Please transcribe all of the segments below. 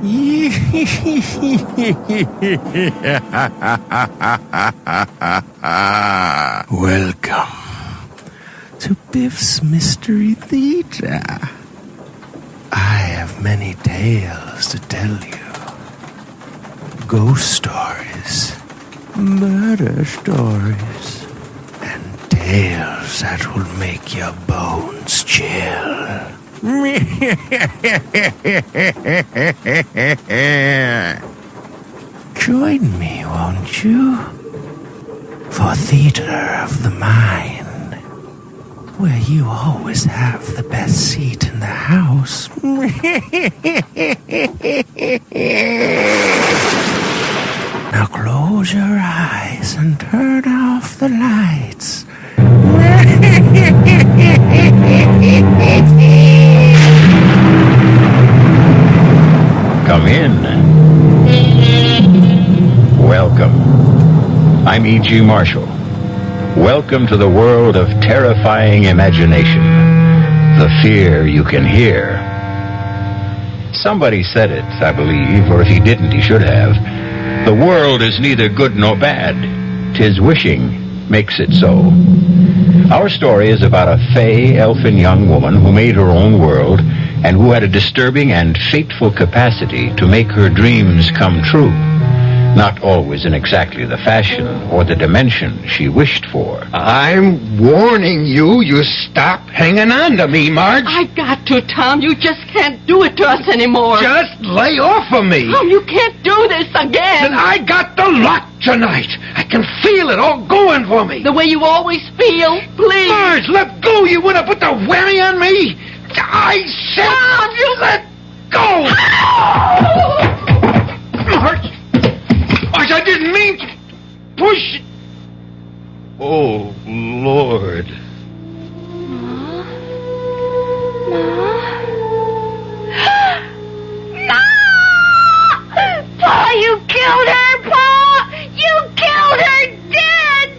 Welcome to Biff's Mystery Theater. I have many tales to tell you. Ghost stories, murder stories, and tales that will make your bones chill. Join me, won't you? For Theater of the Mind, where you always have the best seat in the house. Now close your eyes and turn off the lights. Come in. Welcome. I'm E.G. Marshall. Welcome to the world of terrifying imagination. The fear you can hear. Somebody said it, I believe, or if he didn't, he should have. The world is neither good nor bad. 'Tis wishing makes it so. Our story is about a fey, elfin young woman who made her own world and who had a disturbing and fateful capacity to make her dreams come true. Not always in exactly the fashion or the dimension she wished for. I'm warning you, stop hanging on to me, Marge. I got to, Tom. You just can't do it to us anymore. Just lay off of me. Tom, you can't do this again. Then I got the lot tonight. I can feel it all going for me. The way you always feel. Please. Marge, let go. You want to put the whammy on me? I said Tom, you let go. Marge, I didn't mean to push. Oh, Lord. Ma! Pa, you killed her, Pa! You killed her dead!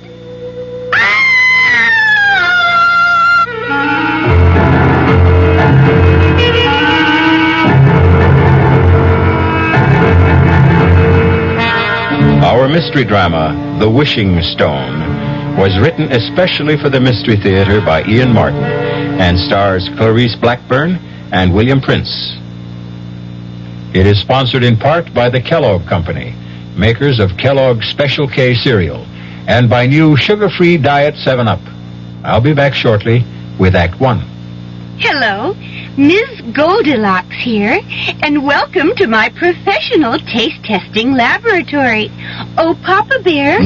Our mystery drama, The Wishing Stone, was written especially for the Mystery Theater by Ian Martin and stars Clarice Blackburn and William Prince. It is sponsored in part by the Kellogg Company, makers of Kellogg's Special K cereal, and by new sugar-free Diet 7-Up. I'll be back shortly with Act 1. Hello, Ms. Goldilocks here, and welcome to my professional taste testing laboratory. Oh, Papa Bear,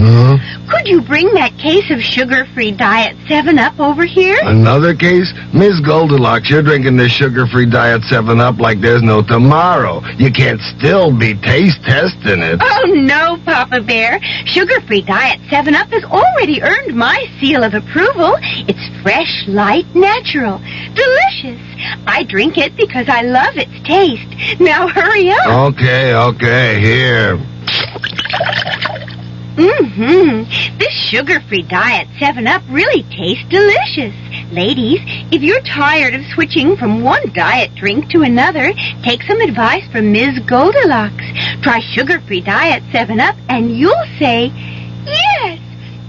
could you bring that case of sugar-free Diet 7-Up over here? Another case? Ms. Goldilocks, you're drinking this sugar-free Diet 7-Up like there's no tomorrow. You can't still be taste testing it. Oh, no, Papa Bear. Sugar-free Diet 7-Up has already earned my seal of approval. It's fresh, light, natural, delicious. I drink it because I love its taste. Now hurry up. Okay, here. This sugar-free Diet 7-Up really tastes delicious. Ladies, if you're tired of switching from one diet drink to another, take some advice from Ms. Goldilocks. Try sugar-free Diet 7-Up and you'll say, yes,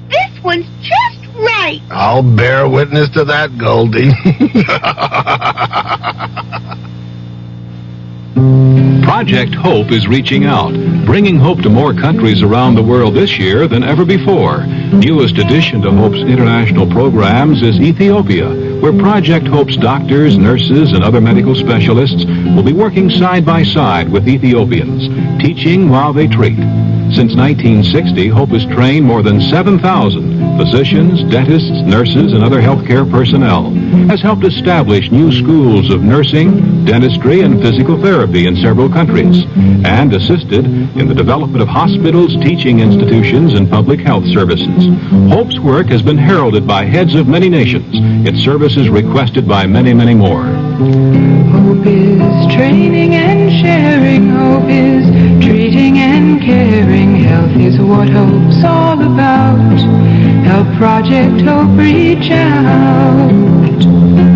this one's just right. I'll bear witness to that, Goldie. Project Hope is reaching out, bringing hope to more countries around the world this year than ever before. Newest addition to Hope's international programs is Ethiopia, where Project Hope's doctors, nurses, and other medical specialists will be working side by side with Ethiopians, teaching while they treat. Since 1960, Hope has trained more than 7,000 physicians, dentists, nurses, and other healthcare personnel, has helped establish new schools of nursing, dentistry, and physical therapy in several countries, and assisted in the development of hospitals, teaching institutions, and public health services. Hope's work has been heralded by heads of many nations, its services requested by many, many more. Hope is training and sharing. Hope is treating and caring. Health is what Hope's all about. Help Project Hope reach out.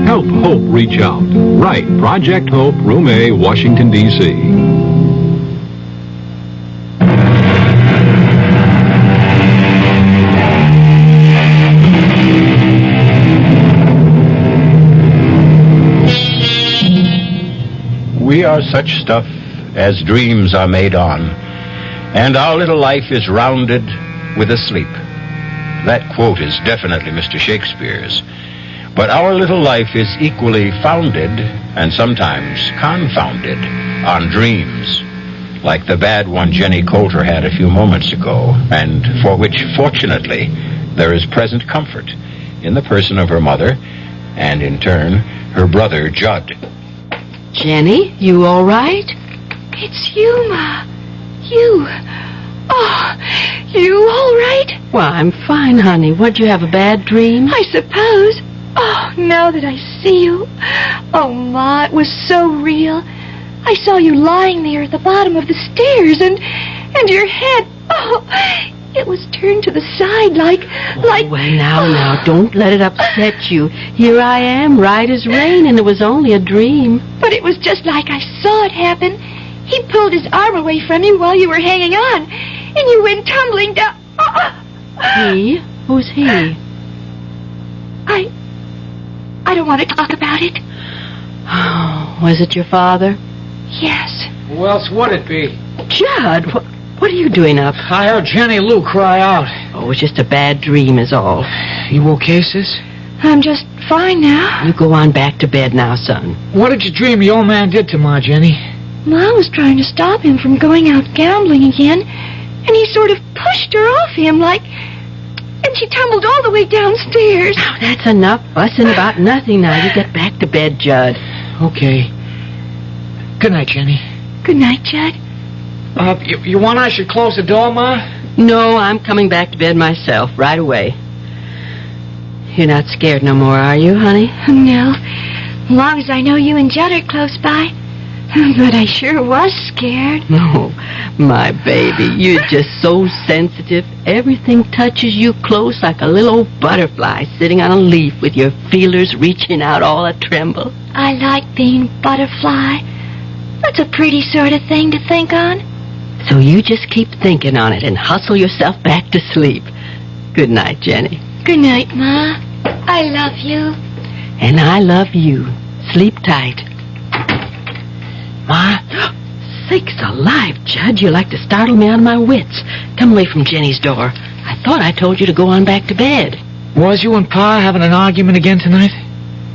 Help Hope reach out. Right, Project Hope, Room A, Washington, D.C. We are such stuff as dreams are made on, and our little life is rounded with a sleep. That quote is definitely Mr. Shakespeare's. But our little life is equally founded, and sometimes confounded, on dreams, like the bad one Jenny Coulter had a few moments ago, and for which, fortunately, there is present comfort in the person of her mother, and in turn, her brother, Judd. Jenny, you all right? It's you, Ma. You. Oh, you all right? Well, I'm fine, honey. What'd you have, a bad dream? I suppose. Oh, now that I see you. Oh, Ma, it was so real. I saw you lying there at the bottom of the stairs, and your head, oh, it was turned to the side like... Well, now, don't let it upset you. Here I am, right as rain, and it was only a dream. But it was just like I saw it happen. He pulled his arm away from you while you were hanging on, and you went tumbling down. He? Who's he? I don't want to talk about it. Oh, was it your father? Yes. Who else would it be? Judd, what are you doing up? I heard Jenny Lou cry out. Oh, it was just a bad dream is all. You okay, sis? I'm just fine now. You go on back to bed now, son. What did you dream the old man did to Ma, Jenny? Ma was trying to stop him from going out gambling again, and he sort of pushed her off him and she tumbled all the way downstairs. Now, that's enough fussing about nothing now. You get back to bed, Judd. Okay. Good night, Jenny. Good night, Judd. You want I should close the door, Ma? No, I'm coming back to bed myself right away. You're not scared no more, are you, honey? No. As long as I know you and Judd are close by. But I sure was scared. Oh, my baby, you're just so sensitive. Everything touches you close like a little old butterfly sitting on a leaf with your feelers reaching out all a-tremble. I like being butterfly. That's a pretty sort of thing to think on. So you just keep thinking on it and hustle yourself back to sleep. Good night, Jenny. Good night, Ma. I love you. And I love you. Sleep tight. Ma? Sakes alive, Judd. You like to startle me out of my wits. Come away from Jenny's door. I thought I told you to go on back to bed. Was you and Pa having an argument again tonight?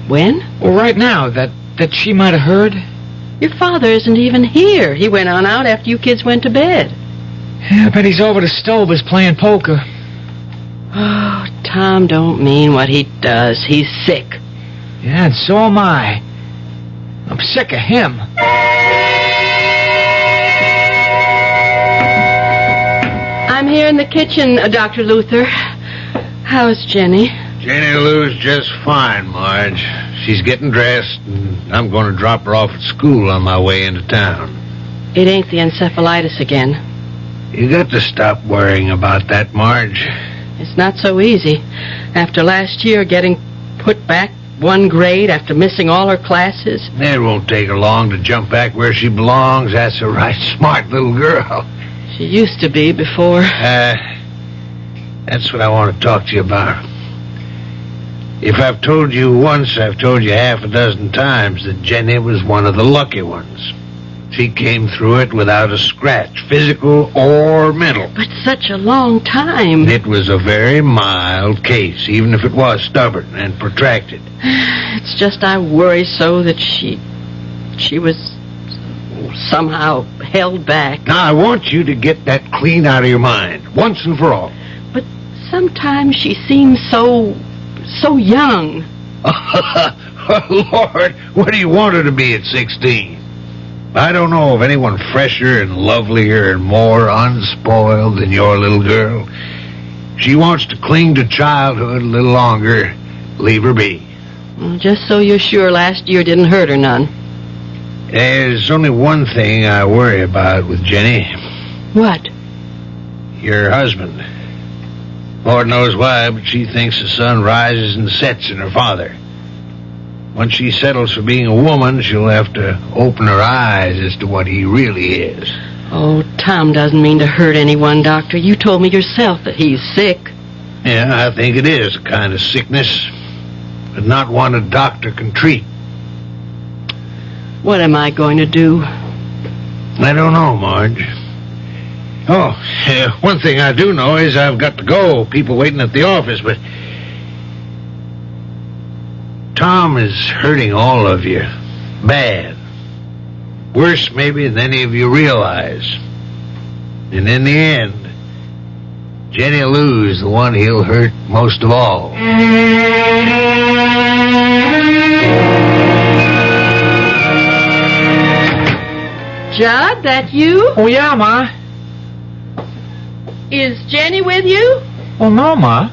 When? Well, right now, that she might have heard. Your father isn't even here. He went on out after you kids went to bed. Yeah, I bet he's over to Stover's playing poker. Oh, Tom don't mean what he does. He's sick. Yeah, and so am I. I'm sick of him. I'm here in the kitchen, Dr. Luther. How's Jenny? Jenny Lou's just fine, Marge. She's getting dressed, and I'm going to drop her off at school on my way into town. It ain't the encephalitis again. You got to stop worrying about that, Marge. It's not so easy. After last year getting put back one grade after missing all her classes. It won't take her long to jump back where she belongs. That's a right smart little girl. She used to be before. That's what I want to talk to you about. If I've told you once, I've told you half a dozen times that Jenny was one of the lucky ones. She came through it without a scratch, physical or mental. But such a long time. It was a very mild case, even if it was stubborn and protracted. It's just I worry so that she was somehow held back. Now, I want you to get that clean out of your mind, once and for all. But sometimes she seems so young. Oh, Lord, what do you want her to be at 16? I don't know of anyone fresher and lovelier and more unspoiled than your little girl. She wants to cling to childhood a little longer. Leave her be. Well, just so you're sure last year didn't hurt her none. There's only one thing I worry about with Jenny. What? Your husband. Lord knows why, but she thinks the sun rises and sets in her father. Once she settles for being a woman, she'll have to open her eyes as to what he really is. Oh, Tom doesn't mean to hurt anyone, Doctor. You told me yourself that he's sick. Yeah, I think it is a kind of sickness, but not one a doctor can treat. What am I going to do? I don't know, Marge. Oh, one thing I do know is I've got to go. People waiting at the office, but Tom is hurting all of you. Bad. Worse, maybe, than any of you realize. And in the end, Jenny Lou's the one he'll hurt most of all. Judd, that you? Oh, yeah, Ma. Is Jenny with you? Oh, no, Ma.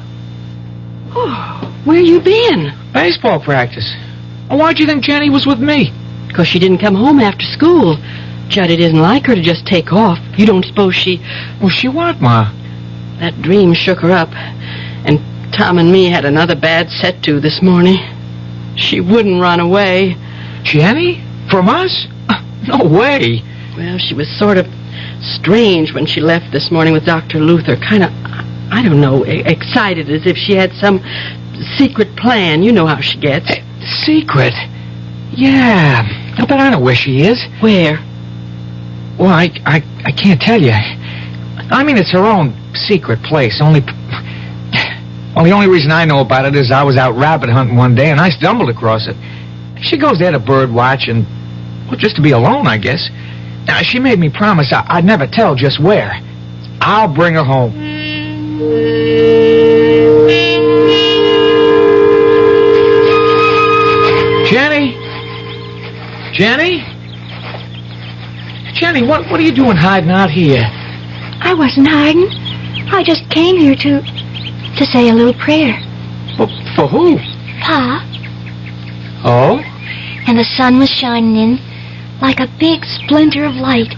Oh, where you been? Baseball practice. Oh, why'd you think Jenny was with me? 'Cause she didn't come home after school. Judd, it isn't like her to just take off. You don't suppose she... Well, she what, Ma? That dream shook her up. And Tom and me had another bad set-to this morning. She wouldn't run away. Jenny? From us? No way. Well, she was sort of strange when she left this morning with Dr. Luther. Kind of, I don't know, excited as if she had some secret plan. You know how she gets. Secret? Yeah. I bet I know where she is. Where? Well, I can't tell you. I mean, it's her own secret place. Well, the only reason I know about it is I was out rabbit hunting one day and I stumbled across it. She goes there to bird watch and, well, just to be alone, I guess. Now, she made me promise I'd never tell just where. I'll bring her home. Jenny? Jenny? Jenny, what are you doing hiding out here? I wasn't hiding. I just came here to say a little prayer. For who? Pa. Oh? And the sun was shining in like a big splinter of light,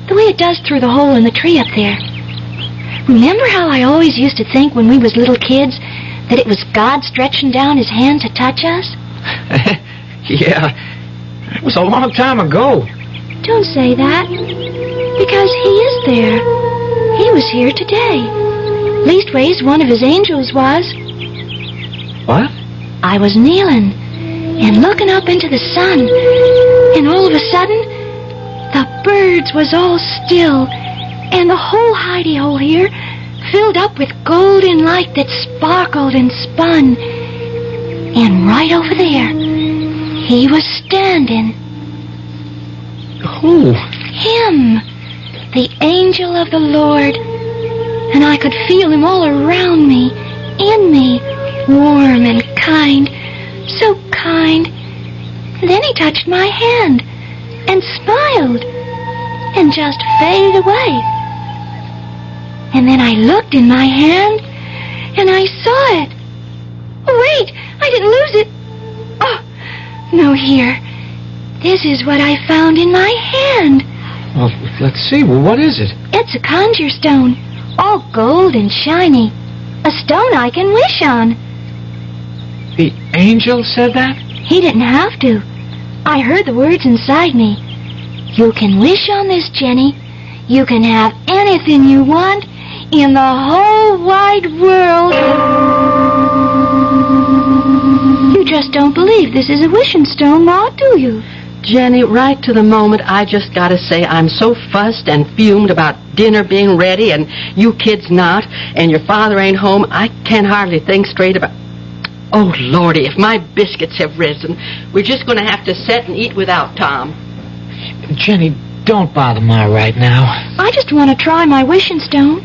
the way it does through the hole in the tree up there. Remember how I always used to think when we was little kids that it was God stretching down his hand to touch us? Yeah, it was a long time ago. Don't say that, because he is there. He was here today. Leastways, one of his angels was. What? I was kneeling and looking up into the sun, and all of a sudden, the birds was all still, and the whole hidey-hole here filled up with golden light that sparkled and spun. And right over there, he was standing. Who? Him, the angel of the Lord. And I could feel him all around me, in me, warm and kind, so kind. And then he touched my hand and smiled and just faded away. And then I looked in my hand and I saw it. Oh, wait, I didn't lose it. Oh, no, here. This is what I found in my hand. Well, let's see. Well, what is it? It's a conjure stone, all gold and shiny. A stone I can wish on. The angel said that? He didn't have to. I heard the words inside me. You can wish on this, Jenny. You can have anything you want in the whole wide world. You just don't believe this is a wishing stone, Ma, do you? Jenny, right to the moment, I just gotta say I'm so fussed and fumed about dinner being ready and you kids not, and your father ain't home, I can't hardly think straight about... Oh, Lordy, if my biscuits have risen, we're just gonna have to sit and eat without Tom. Jenny, don't bother Ma right now. I just want to try my wishing stone.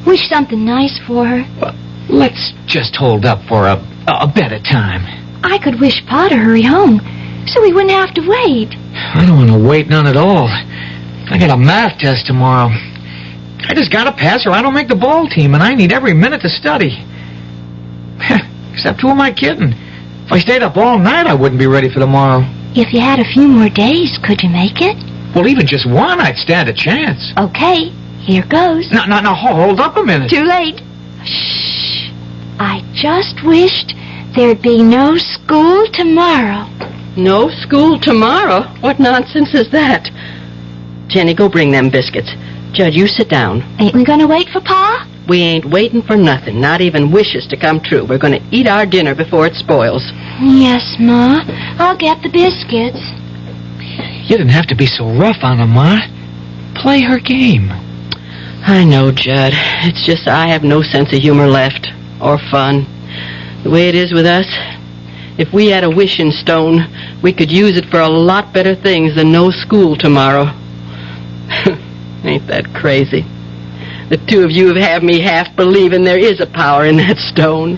Wish something nice for her. Well, let's just hold up for a better time. I could wish Pa to hurry home, so we wouldn't have to wait. I don't want to wait none at all. I got a math test tomorrow. I just got to pass or I don't make the ball team, and I need every minute to study. Except who am I kidding? If I stayed up all night, I wouldn't be ready for tomorrow. If you had a few more days, could you make it? Well, even just one, I'd stand a chance. Okay, here goes. No, hold up a minute. Too late. Shh. I just wished there'd be no school tomorrow. No school tomorrow? What nonsense is that? Jenny, go bring them biscuits. Judd, you sit down. Ain't we gonna wait for Pa? We ain't waiting for nothing, not even wishes to come true. We're gonna eat our dinner before it spoils. Yes, Ma. I'll get the biscuits. You didn't have to be so rough on her, Ma. Play her game. I know, Judd. It's just I have no sense of humor left. Or fun. The way it is with us, if we had a wishing stone, we could use it for a lot better things than no school tomorrow. Ain't that crazy? The two of you have had me half believing there is a power in that stone.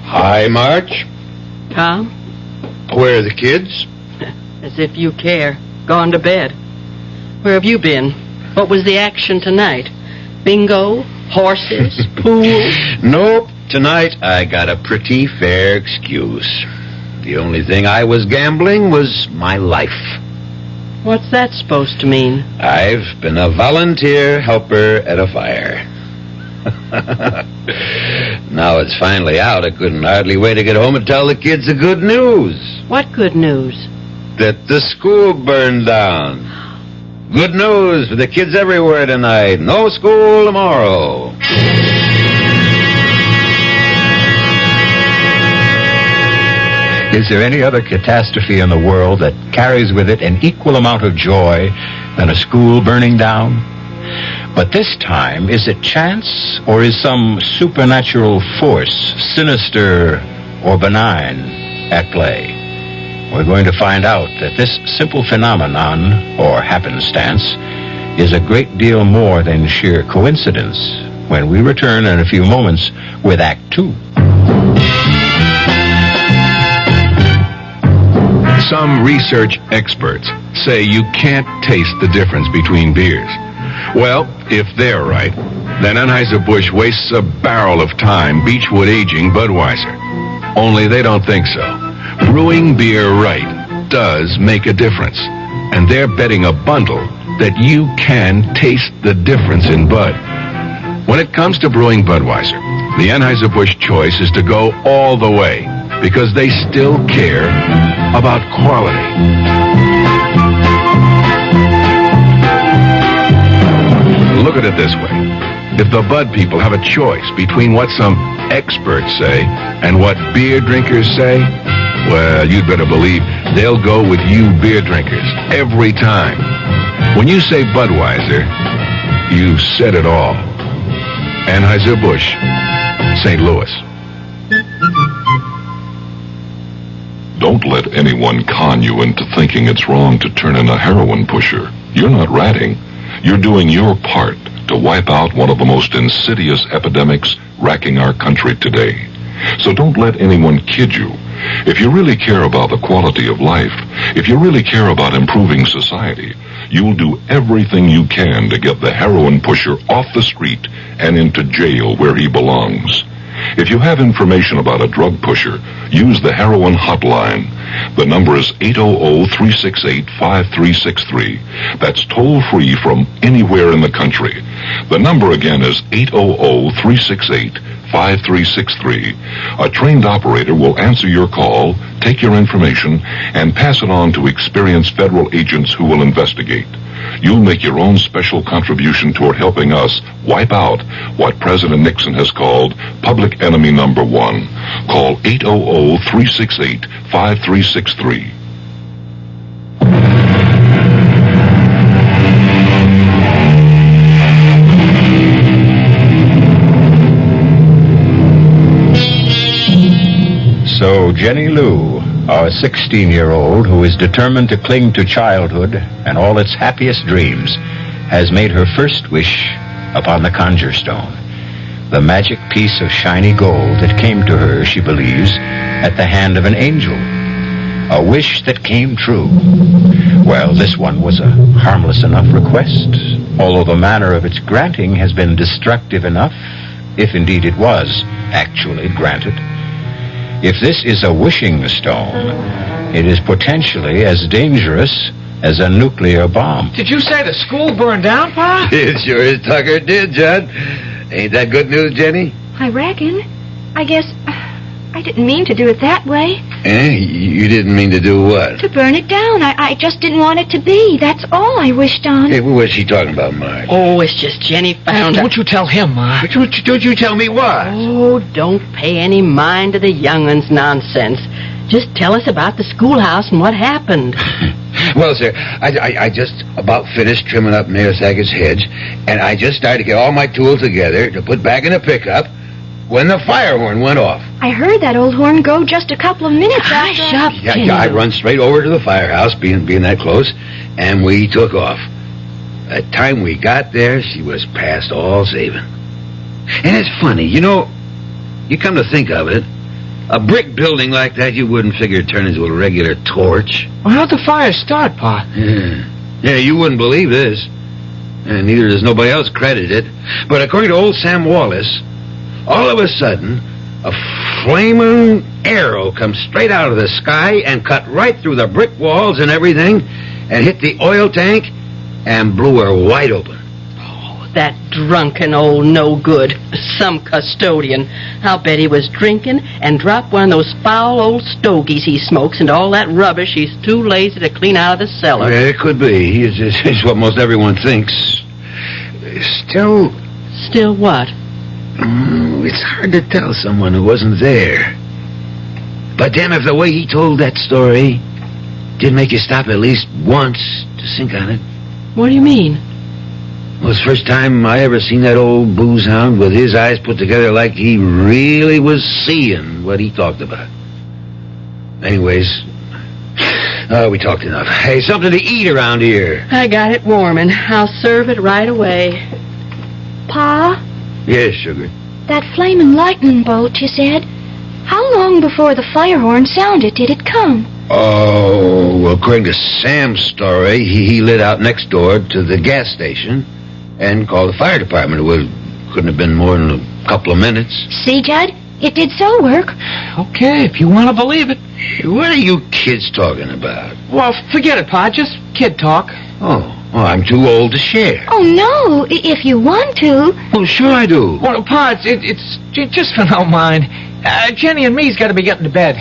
Hi, March. Tom? Where are the kids? As if you care. Gone to bed. Where have you been? What was the action tonight? Bingo? Horses? Pool? Nope. Tonight I got a pretty fair excuse. The only thing I was gambling was my life. What's that supposed to mean? I've been a volunteer helper at a fire. Now it's finally out. I couldn't hardly wait to get home and tell the kids the good news. What good news? That the school burned down. Good news for the kids everywhere tonight. No school tomorrow. Is there any other catastrophe in the world that carries with it an equal amount of joy than a school burning down? But this time, is it chance or is some supernatural force, sinister or benign, at play? We're going to find out that this simple phenomenon, or happenstance, is a great deal more than sheer coincidence when we return in a few moments with Act 2. Some research experts say you can't taste the difference between beers. Well, if they're right, then Anheuser-Busch wastes a barrel of time Beechwood aging Budweiser. Only they don't think so. Brewing beer right does make a difference, and they're betting a bundle that you can taste the difference in Bud. When it comes to brewing Budweiser, the Anheuser-Busch choice is to go all the way, because they still care about quality. Look at it this way. If the Bud people have a choice between what some experts say and what beer drinkers say, well, you'd better believe they'll go with you beer drinkers every time. When you say Budweiser, you've said it all. Anheuser-Busch, St. Louis. Don't let anyone con you into thinking it's wrong to turn in a heroin pusher. You're not ratting. You're doing your part to wipe out one of the most insidious epidemics racking our country today. So don't let anyone kid you. If you really care about the quality of life, if you really care about improving society, you'll do everything you can to get the heroin pusher off the street and into jail where he belongs. If you have information about a drug pusher, use the heroin hotline. The number is 800-368-5363. That's toll-free from anywhere in the country. The number again is 800-368-5363. A trained operator will answer your call, take your information, and pass it on to experienced federal agents who will investigate. You'll make your own special contribution toward helping us wipe out what President Nixon has called public enemy number one. Call 800-368-5363. So Jenny Lou, our 16-year-old who is determined to cling to childhood and all its happiest dreams, has made her first wish upon the conjure stone, the magic piece of shiny gold that came to her, she believes, at the hand of an angel. A wish that came true. Well, this one was a harmless enough request, although the manner of its granting has been destructive enough, if indeed it was actually granted. If this is a wishing stone, it is potentially as dangerous as a nuclear bomb. Did you say the school burned down, Pa? It sure as Tucker did, Judd. Ain't that good news, Jenny? I reckon. I guess I didn't mean to do it that way. You didn't mean to do what? To burn it down. I just didn't want it to be. That's all I wished on. Hey, what was she talking about, Marge? Oh, it's just Jenny found Don't you tell him, Ma. Don't you tell me what? Oh, don't pay any mind to the young'un's nonsense. Just tell us about the schoolhouse and what happened. Well, sir, I just about finished trimming up Mayor Sackett's hedge, and I just started to get all my tools together to put back in the pickup when the fire horn went off. I heard that old horn go just a couple of minutes after. Hush up, Yeah, I run straight over to the firehouse, being that close, and we took off. By the time we got there, she was past all saving. And it's funny, you come to think of it, a brick building like that you wouldn't figure it'd turn into a regular torch. Well, how'd the fire start, Pa? Yeah, you wouldn't believe this. And neither does nobody else credit it. But according to old Sam Wallace, all of a sudden, a flaming arrow comes straight out of the sky and cut right through the brick walls and everything and hit the oil tank and blew her wide open. Oh, that drunken old no-good. Some custodian. I'll bet he was drinking and dropped one of those foul old stogies he smokes into all that rubbish he's too lazy to clean out of the cellar. Yeah, it could be. It's what most everyone thinks. Still... Still what? It's hard to tell someone who wasn't there. But damn if the way he told that story did make you stop at least once to think on it. What do you mean? Well, it's the first time I ever seen that old booze hound with his eyes put together like he really was seeing what he talked about. Anyways, we talked enough. Hey, something to eat around here. I got it warming. I'll serve it right away. Pa, Yes, sugar. that flaming lightning bolt you said, how long before the fire horn sounded did it come? Oh, well, according to Sam's story, he lit out next door to the gas station and called the fire department. It couldn't have been more than a couple of minutes. See, Judd? It did so work. Okay, if you want to believe it. What are you kids talking about? Well, forget it, Pa. Just kid talk. Oh, I'm too old to share. Oh, no, if you want to. Well, sure I do. Well, Pa, it's just for no mind. Jenny and me's got to be getting to bed.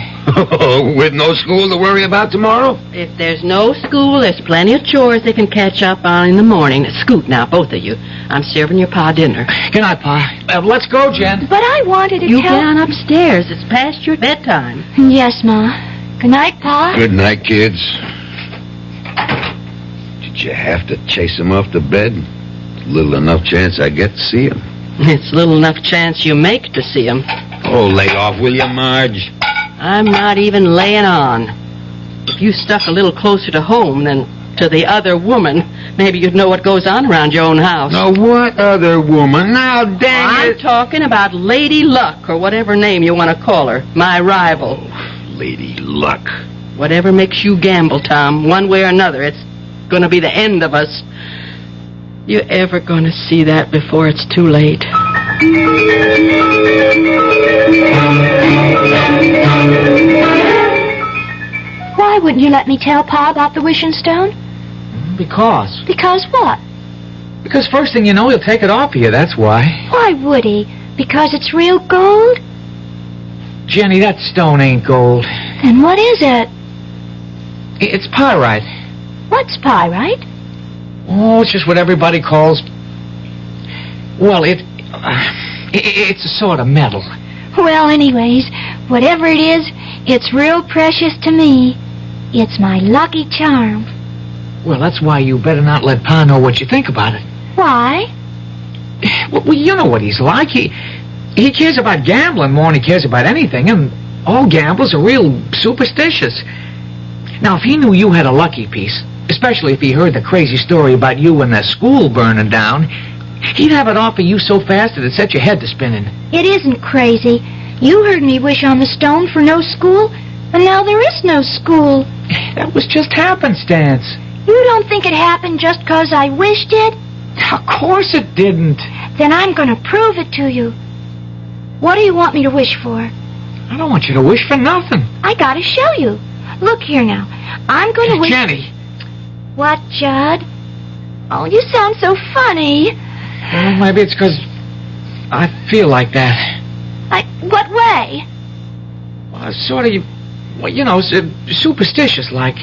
With no school to worry about tomorrow? If there's no school, there's plenty of chores they can catch up on in the morning. Scoot now, both of you. I'm serving your Pa dinner. Good night, Pa. Let's go, Jen. But I wanted to You tell... get on upstairs. It's past your bedtime. Yes, Ma. Good night, Pa. Good night, kids. Did you have to chase him off to bed? Little enough chance I get to see him. It's little enough chance you make to see him. Oh, lay off, will you, Marge? I'm not even laying on. If you stuck a little closer to home than to the other woman, maybe you'd know what goes on around your own house. Now, what other woman? Now, dang I'm it. talking about Lady Luck, or whatever name you want to call her. My rival. Lady Luck. Whatever makes you gamble, Tom, one way or another, it's going to be the end of us. You ever going to see that before it's too late? Why wouldn't you let me tell Pa about the wishing stone? Because. Because what? Because first thing you know, he'll take it off of you, that's why. Why would he? Because it's real gold? Jenny, that stone ain't gold. Then what is it? It's pyrite. What's pyrite? Oh, it's just what everybody calls... Well, it's a sort of metal. Well, anyways, whatever it is, it's real precious to me. It's my lucky charm. Well, that's why you better not let Pa know what you think about it. Why? Well, you know what he's like. He cares about gambling more than he cares about anything, and all gamblers are real superstitious. Now, if he knew you had a lucky piece, especially if he heard the crazy story about you and the school burning down, he'd have it off of you so fast that it'd set your head to spinning. It isn't crazy. You heard me wish on the stone for no school, and now there is no school. That was just happenstance. You don't think it happened just 'cause I wished it? Of course it didn't. Then I'm going to prove it to you. What do you want me to wish for? I don't want you to wish for nothing. I got to show you. Look here now. I'm going to wish... Jenny. What, Judd? Oh, you sound so funny. Well, maybe it's 'cause I feel like that. What way? Well, sort of, well, you know, superstitious like.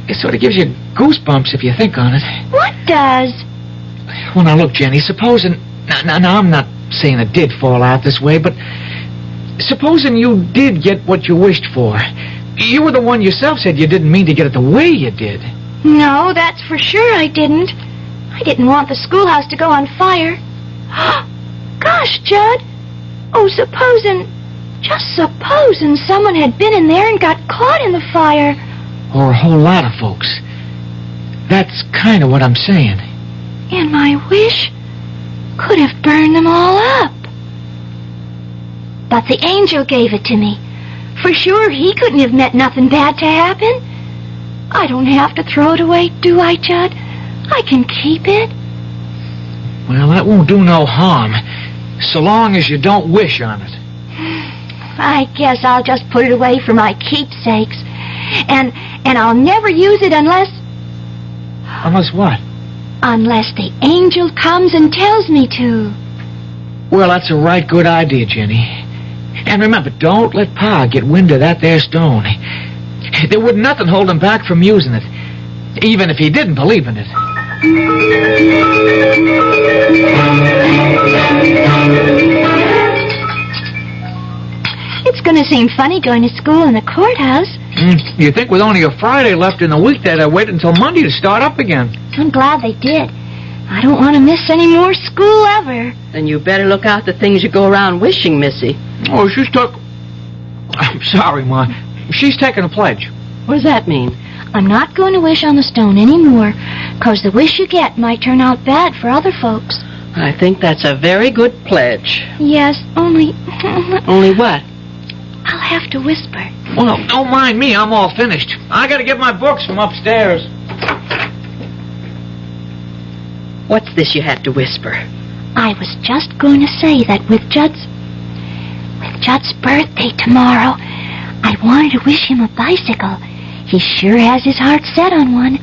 It sort of gives you goosebumps if you think on it. What does? Well, now, look, Jenny, supposing... Now, I'm not saying it did fall out this way, but supposing you did get what you wished for. You were the one yourself said you didn't mean to get it the way you did. No, that's for sure I didn't. I didn't want the schoolhouse to go on fire. Gosh, Judd. Oh, just supposing someone had been in there and got caught in the fire. Or a whole lot of folks. That's kind of what I'm saying. And my wish could have burned them all up. But the angel gave it to me. For sure, he couldn't have meant nothing bad to happen. I don't have to throw it away, do I, Judd? I can keep it. Well, that won't do no harm, so long as you don't wish on it. I guess I'll just put it away for my keepsakes. And I'll never use it unless... Unless what? Unless the angel comes and tells me to. Well, that's a right good idea, Jenny. And remember, don't let Pa get wind of that there stone. There would nothing hold him back from using it, even if he didn't believe in it. It's going to seem funny going to school in the courthouse. You think with only a Friday left in the week they'd have waited until Monday to start up again? I'm glad they did. I don't want to miss any more school ever. Then you better look out the things you go around wishing, Missy. Oh, she's took... I'm sorry, Ma. She's taking a pledge. What does that mean? I'm not going to wish on the stone anymore, 'cause the wish you get might turn out bad for other folks. I think that's a very good pledge. Yes, only... Only what? I'll have to whisper. Well, don't mind me. I'm all finished. I gotta get my books from upstairs. What's this you had to whisper? I was just going to say that with Judd's birthday tomorrow, I wanted to wish him a bicycle. He sure has his heart set on one.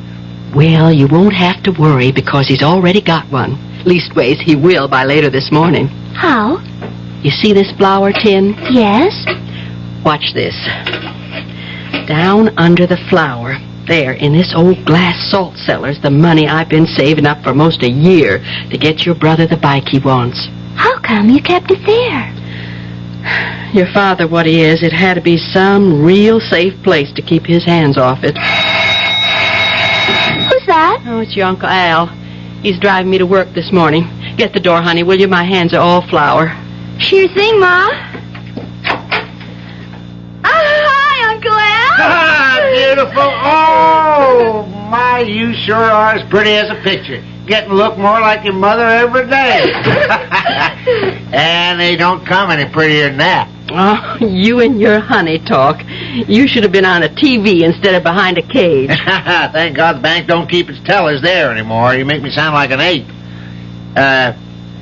Well, you won't have to worry because he's already got one. Leastways, he will by later this morning. How? You see this flour tin? Yes. Watch this. Down under the flour, there in this old glass salt cellar's the money I've been saving up for most a year to get your brother the bike he wants. How come you kept it there? Your father, what he is, it had to be some real safe place to keep his hands off it. Who's that? Oh, it's your Uncle Al. He's driving me to work this morning. Get the door, honey, will you? My hands are all flour. Sure thing, Ma. Hi, Uncle Al. Ah, beautiful. Oh, my, you sure are as pretty as a picture. Getting to look more like your mother every day. And they don't come any prettier than that. Oh, you and your honey talk. You should have been on a TV instead of behind a cage. Thank God the bank don't keep its tellers there anymore. You make me sound like an ape.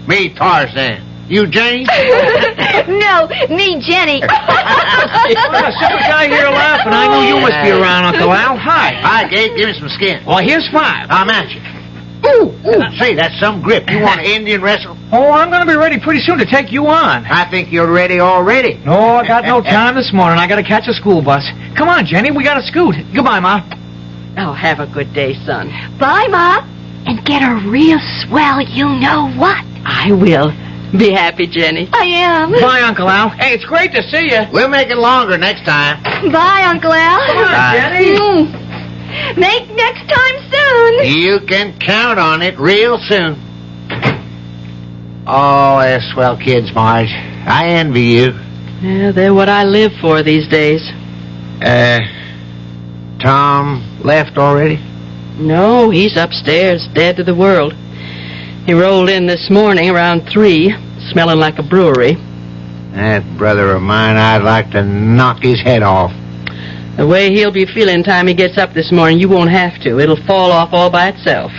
Me, Tarzan. You, Jane? No, me, Jenny. Well, as soon as I hear laughing, I knew you must be around, Uncle Al. Hi. Hi, Gabe. Give me some skin. Well, here's 5. I'm at you. Ooh. Say, that's some grip. You want to Indian wrestle? Oh, I'm going to be ready pretty soon to take you on. I think you're ready already. No, I got no time this morning. I got to catch a school bus. Come on, Jenny. We got to scoot. Goodbye, Ma. Oh, have a good day, son. Bye, Ma. And get a real swell you-know-what. I will. Be happy, Jenny. I am. Bye, Uncle Al. Hey, it's great to see you. We'll make it longer next time. Bye, Uncle Al. Come on, Bye. Jenny. Make next time soon. You can count on it real soon. Oh, they're swell kids, Marge. I envy you. Yeah, they're what I live for these days. Tom left already? No, he's upstairs, dead to the world. He rolled in this morning around 3, smelling like a brewery. That brother of mine, I'd like to knock his head off. The way he'll be feeling time he gets up this morning, you won't have to. It'll fall off all by itself.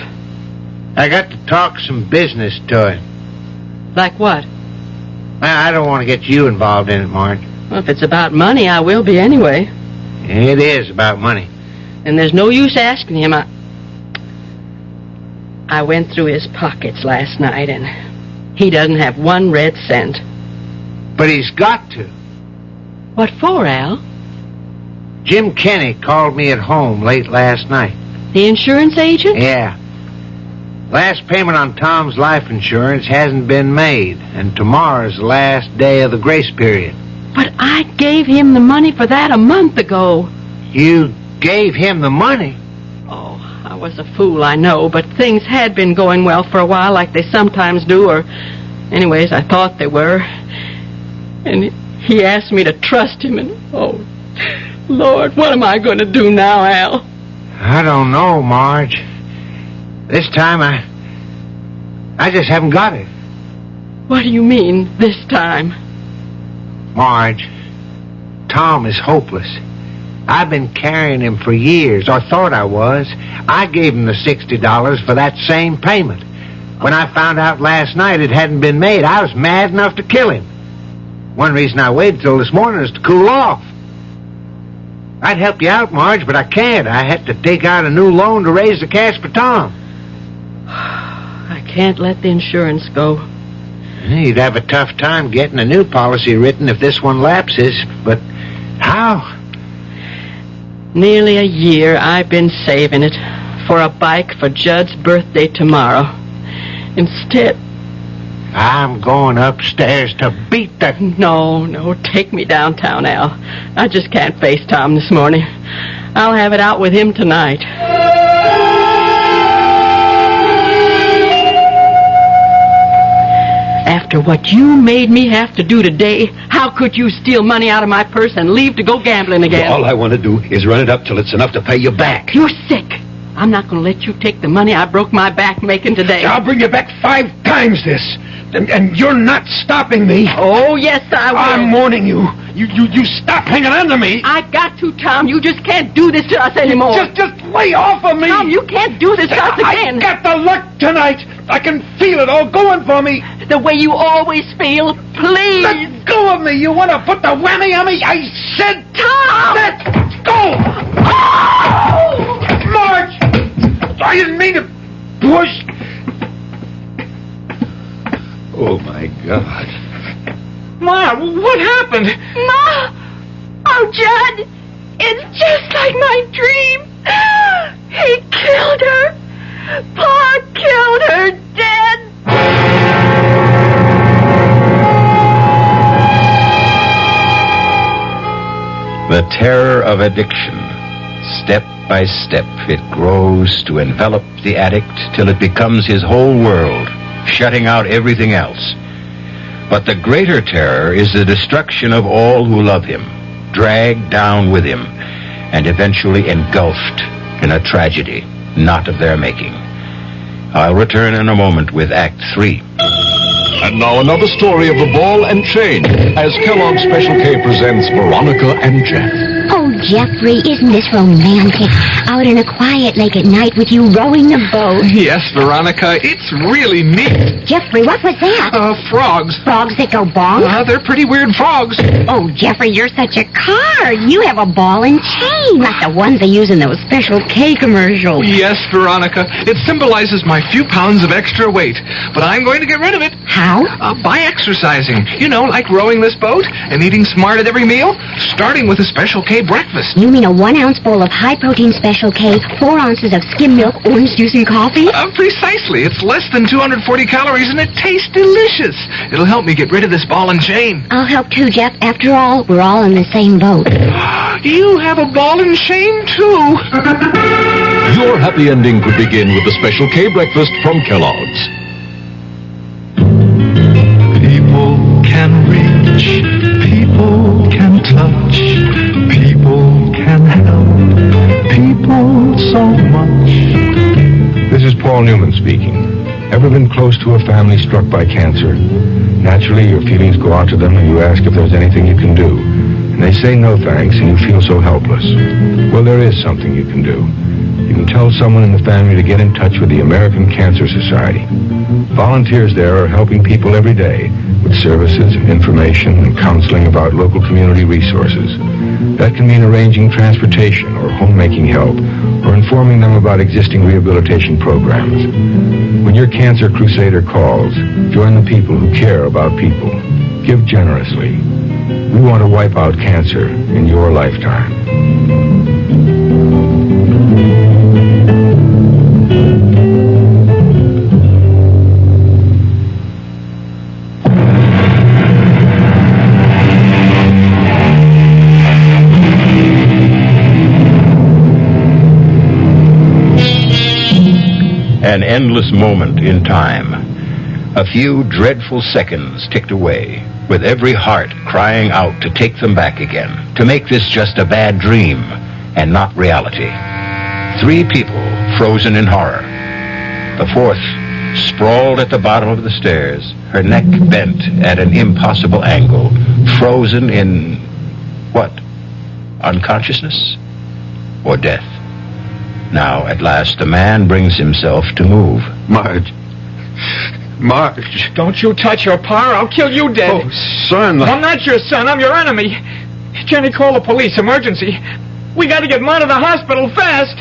I got to talk some business to him. Like what? I don't want to get you involved in it, Marge. Well, if it's about money, I will be anyway. It is about money. And there's no use asking him. I went through his pockets last night, and he doesn't have 1 red cent. But he's got to. What for, Al? Jim Kenny called me at home late last night. The insurance agent? Yeah. Last payment on Tom's life insurance hasn't been made, and tomorrow's the last day of the grace period. But I gave him the money for that a month ago. You gave him the money? Oh, I was a fool, I know, but things had been going well for a while like they sometimes do, or anyways, I thought they were. And he asked me to trust him, and oh, Lord, what am I going to do now, Al? I don't know, Marge. This time I just haven't got it. What do you mean, this time? Marge, Tom is hopeless. I've been carrying him for years, or thought I was. I gave him the $60 for that same payment. When I found out last night it hadn't been made, I was mad enough to kill him. One reason I waited till this morning is to cool off. I'd help you out, Marge, but I can't. I had to take out a new loan to raise the cash for Tom. I can't let the insurance go. You'd have a tough time getting a new policy written if this one lapses, but how? Nearly a year I've been saving it for a bike for Judd's birthday tomorrow. Instead... I'm going upstairs to beat the... No, take me downtown, Al. I just can't face Tom this morning. I'll have it out with him tonight. After what you made me have to do today, how could you steal money out of my purse and leave to go gambling again? All I want to do is run it up till it's enough to pay you back. You're sick. I'm not going to let you take the money I broke my back making today. I'll bring you back 5 times this. And you're not stopping me. Oh, yes, I will. I'm warning you. You stop hanging on to me. I got to, Tom. You just can't do this to us anymore. Just lay off of me. Tom, you can't do this to us again. I got the luck tonight. I can feel it all going for me. The way you always feel. Please. Let go of me. You want to put the whammy on me? I said... Tom! Let go! Oh! Marge! I didn't mean to push... Oh, my God. Ma, what happened? Ma! Oh, Judd! It's just like my dream! He killed her! Pa killed her dead! The terror of addiction. Step by step, it grows to envelop the addict till it becomes his whole world, shutting out everything else. But the greater terror is the destruction of all who love him, dragged down with him, and eventually engulfed in a tragedy not of their making. I'll return in a moment with Act 3. And now another story of the ball and chain, as Kellogg's Special K presents Veronica and Jeff. Oh, Jeffrey, isn't this romantic? Out in a quiet lake at night with you rowing the boat. Yes, Veronica, it's really neat. Jeffrey, what was that? Frogs. Frogs that go bonk? They're pretty weird frogs. Oh, Jeffrey, you're such a card. You have a ball and chain, like the ones they use in those Special K commercials. Yes, Veronica, it symbolizes my few pounds of extra weight. But I'm going to get rid of it. How? By exercising. You know, like rowing this boat and eating smart at every meal, starting with a Special K breakfast. You mean a 1-ounce bowl of high-protein Special K, 4 ounces of skim milk, orange juice, and coffee? Precisely. It's less than 240 calories, and it tastes delicious. It'll help me get rid of this ball and chain. I'll help too, Jeff. After all, we're all in the same boat. You have a ball and chain, too. Your happy ending could begin with the Special K breakfast from Kellogg's. People can reach, people can touch, people can help, people so much. This is Paul Newman speaking. Ever been close to a family struck by cancer? Naturally, your feelings go out to them and you ask if there's anything you can do. And they say no thanks and you feel so helpless. Well, there is something you can do. You can tell someone in the family to get in touch with the American Cancer Society. Volunteers there are helping people every day with services, information, and counseling about local community resources. That can mean arranging transportation or homemaking help or informing them about existing rehabilitation programs. When your cancer crusader calls, join the people who care about people. Give generously. We want to wipe out cancer in your lifetime. An endless moment in time. A few dreadful seconds ticked away, with every heart crying out to take them back again, to make this just a bad dream and not reality. 3 people frozen in horror. The 4th sprawled at the bottom of the stairs, her neck bent at an impossible angle, frozen in, what, unconsciousness or death? Now, at last, the man brings himself to move. Marge. Don't you touch your pa, or I'll kill you dead. Oh, son. I'm not your son. I'm your enemy. Jenny, call the police. Emergency. We got to get Ma to the hospital fast.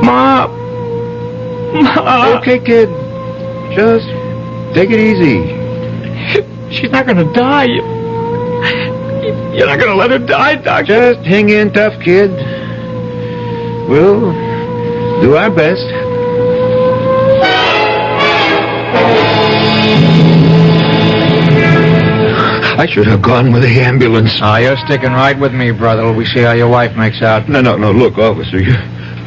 Ma. Okay, kid. Just take it easy. She's not going to die. You're not going to let her die, Doctor. Just hang in tough, kid. We'll do our best. I should have gone with the ambulance. You're sticking right with me, brother. We see how your wife makes out. No, look, officer,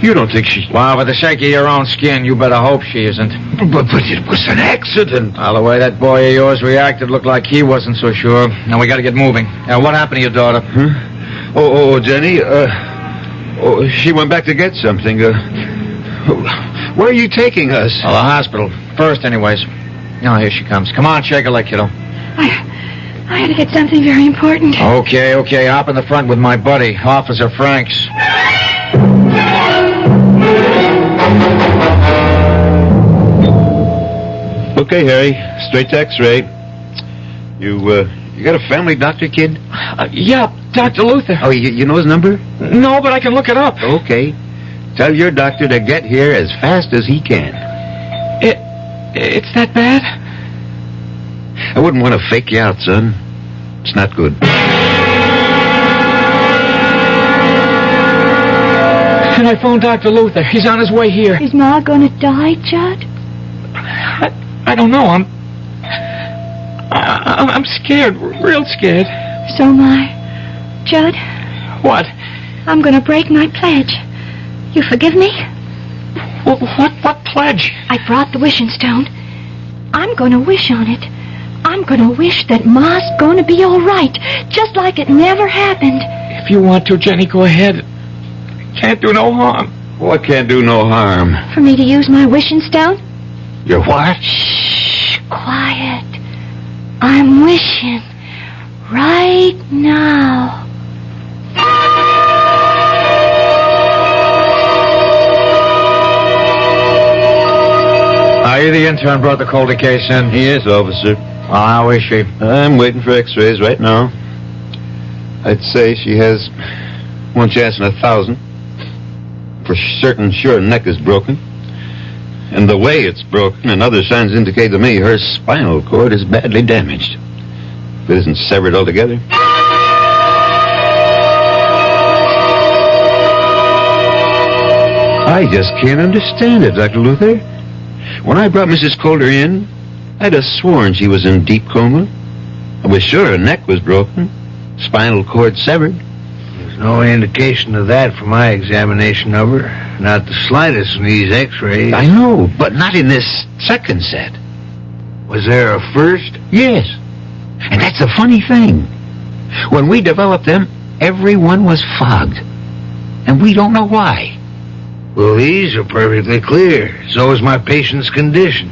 you don't think she... Well, for the sake of your own skin, you better hope she isn't. But it was an accident. Well, the way that boy of yours reacted looked like he wasn't so sure. Now, we got to get moving. What happened to your daughter? Huh? Oh, Jenny, she went back to get something. Where are you taking us? The hospital. First, anyways. Oh, here she comes. Come on, shake her leg, kiddo. I had to get something very important. Okay. Hop in the front with my buddy, Officer Franks. Okay, Harry. Straight to X-ray. You got a family doctor, kid? Yeah, Dr. Luther. Oh, you know his number? No, but I can look it up. Okay. Tell your doctor to get here as fast as he can. It's that bad? I wouldn't want to fake you out, son. It's not good. Can I phone Dr. Luther? He's on his way here. Is Ma gonna die, Judd? I don't know. I'm scared, real scared. So am I. Judd? What? I'm gonna break my pledge. You forgive me? What pledge? I brought the wishing stone. I'm gonna wish on it. I'm gonna wish that Ma's gonna be all right, just like it never happened. If you want to, Jenny, go ahead. Can't do no harm. What can't do no harm? For me to use my wishing stone? Your what? Shh, quiet. I'm wishing right now. Are you the intern brought the Calder case in? He is, officer. How is she? I'm waiting for x-rays right now. I'd say she has one chance in 1,000. For certain, sure, her neck is broken. And the way it's broken and other signs indicate to me her spinal cord is badly damaged. If it isn't severed altogether. I just can't understand it, Dr. Luther. When I brought Mrs. Calder in, I'd have sworn she was in deep coma. I was sure her neck was broken, spinal cord severed. There's no indication of that from my examination of her. Not the slightest in these x-rays. I know, but not in this second set. Was there a first? Yes. And that's the funny thing. When we developed them, everyone was fogged. And we don't know why. Well, these are perfectly clear. So is my patient's condition.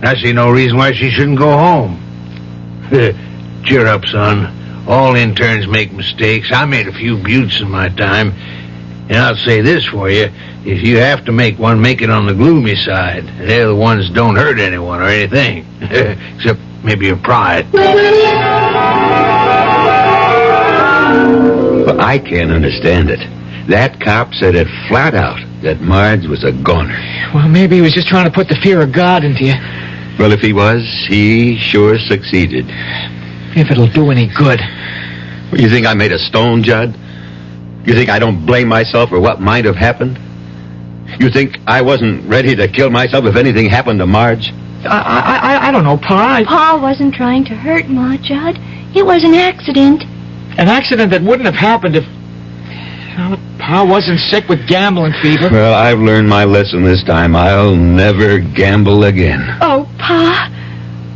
I see no reason why she shouldn't go home. Cheer up, son. All interns make mistakes. I made a few buttes in my time. And I'll say this for you. If you have to make one, make it on the gloomy side. They're the ones that don't hurt anyone or anything. Except maybe your pride. But I can't understand it. That cop said it flat out that Marge was a goner. Well, maybe he was just trying to put the fear of God into you. Well, if he was, he sure succeeded. If it'll do any good. You think I made a stone, Judd? You think I don't blame myself for what might have happened? You think I wasn't ready to kill myself if anything happened to Marge? I don't know, Pa. Pa wasn't trying to hurt Ma, Judd. It was an accident. An accident that wouldn't have happened if... Well, Pa wasn't sick with gambling fever. Well, I've learned my lesson this time. I'll never gamble again. Oh, Pa.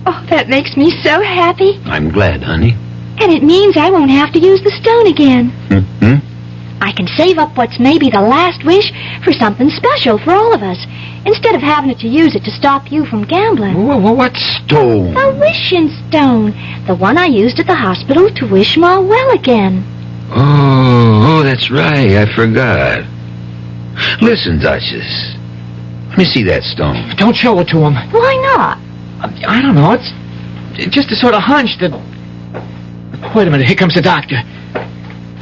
Oh, that makes me so happy. I'm glad, honey. And it means I won't have to use the stone again. Mm-hmm. I can save up what's maybe the last wish for something special for all of us, instead of having to use it to stop you from gambling. What stone? A wishing stone. The one I used at the hospital to wish Ma well again. Oh, that's right. I forgot. Listen, Duchess. Let me see that stone. Don't show it to him. Why not? I don't know. It's just a sort of hunch that... Wait a minute. Here comes the doctor.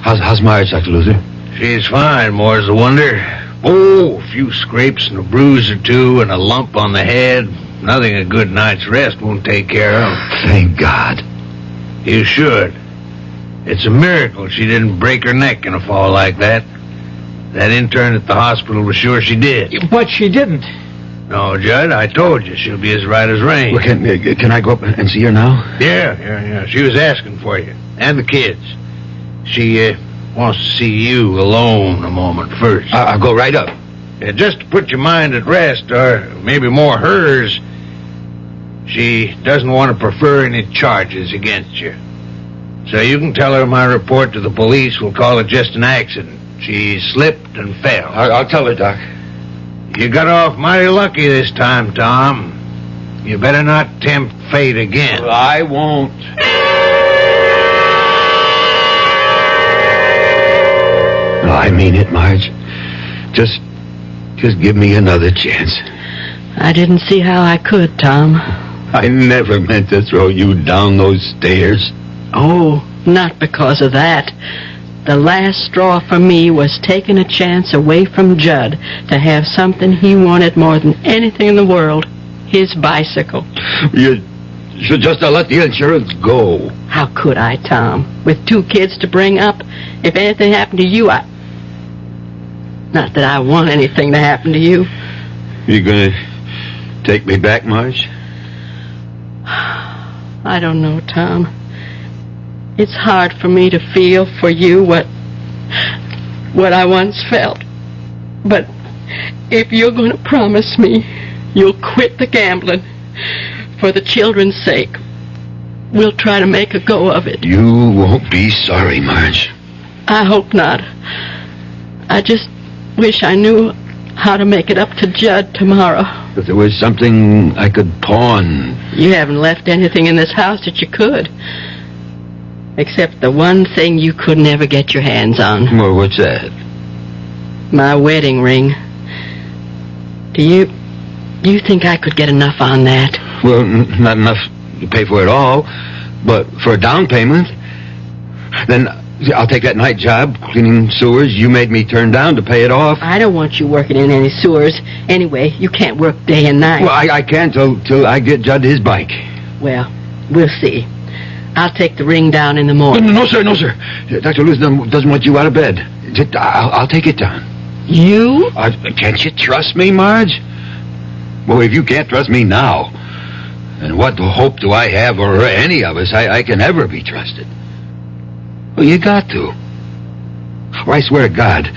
How's Marge, Dr. Luther? She's fine, more's the wonder. Oh, a few scrapes and a bruise or two and a lump on the head. Nothing a good night's rest won't take care of. Thank God. You should. It's a miracle she didn't break her neck in a fall like that. That intern at the hospital was sure she did. But she didn't. No, Judd, I told you she'll be as right as rain. Well, can I go up and see her now? Yeah. She was asking for you. And the kids. She wants to see you alone a moment first. I'll go right up. Yeah, just to put your mind at rest, or maybe more hers, she doesn't want to prefer any charges against you. So you can tell her my report to the police will call it just an accident. She slipped and fell. I'll tell her, Doc. You got off mighty lucky this time, Tom. You better not tempt fate again. Well, I won't. No, I mean it, Marge. Just give me another chance. I didn't see how I could, Tom. I never meant to throw you down those stairs. Oh, not because of that. The last straw for me was taking a chance away from Judd to have something he wanted more than anything in the world, his bicycle. You should just have let the insurance go. How could I, Tom? With 2 kids to bring up, if anything happened to you, Not that I want anything to happen to you. You gonna take me back, Marge? I don't know, Tom. It's hard for me to feel for you what I once felt. But if you're going to promise me you'll quit the gambling for the children's sake, we'll try to make a go of it. You won't be sorry, Marge. I hope not. I just wish I knew how to make it up to Judd tomorrow. If there was something I could pawn... You haven't left anything in this house that you could. Except the one thing you could never get your hands on. Well, what's that? My wedding ring. Do you think I could get enough on that? Well, not enough to pay for it all, but for a down payment. Then I'll take that night job, cleaning sewers you made me turn down to pay it off. I don't want you working in any sewers. Anyway, you can't work day and night. Well, I can till I get Judd his bike. Well, we'll see. I'll take the ring down in the morning. No, sir. Dr. Lewis doesn't want you out of bed. I'll take it down. You? Can't you trust me, Marge? Well, if you can't trust me now, then what hope do I have, or any of us, I can ever be trusted? Well, you got to. Or I swear to God,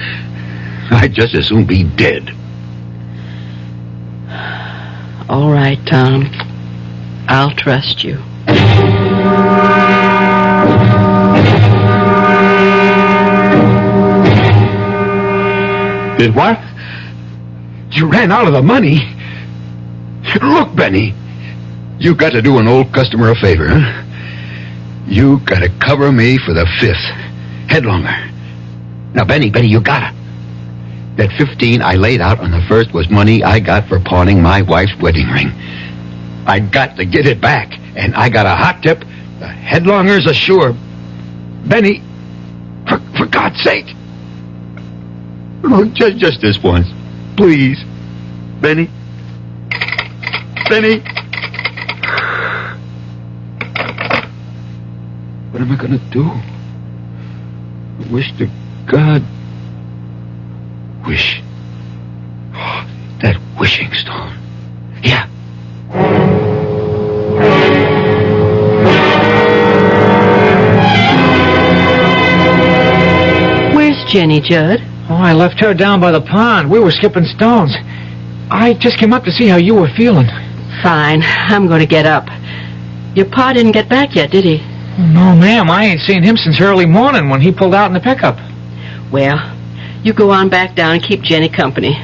I'd just as soon be dead. All right, Tom. I'll trust you. Did what? You ran out of the money? Look, Benny, you got to do an old customer a favor, huh? You got to cover me for the 5th headlonger. Now, Benny, you gotta. That 15 I laid out on the 1st was money I got for pawning my wife's wedding ring. I got to get it back, and I got a hot tip. The headlonger's assured. Benny, for God's God's sake. Oh, just this once. Please. Benny. Benny. What am I going to do? Wish to God. Wish. Oh, that wishing stone. Yeah. Where's Jenny, Judd? Oh, I left her down by the pond. We were skipping stones. I just came up to see how you were feeling. Fine. I'm going to get up. Your pa didn't get back yet, did he? No, ma'am. I ain't seen him since early morning when he pulled out in the pickup. Well, you go on back down and keep Jenny company.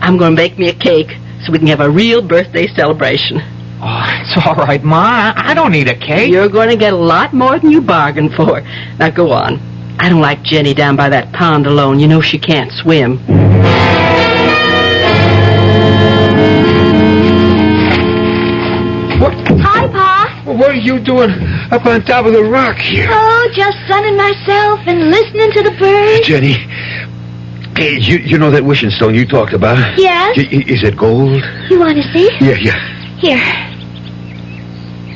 I'm going to bake me a cake so we can have a real birthday celebration. Oh, it's all right, Ma. I don't need a cake. You're going to get a lot more than you bargained for. Now go on. I don't like Jenny down by that pond alone. You know she can't swim. What? Hi, Pa. What are you doing up on top of the rock here? Oh, just sunning myself and listening to the birds. Jenny, hey, you know that wishing stone you talked about? Yes? Is it gold? You want to see? Yeah. Here.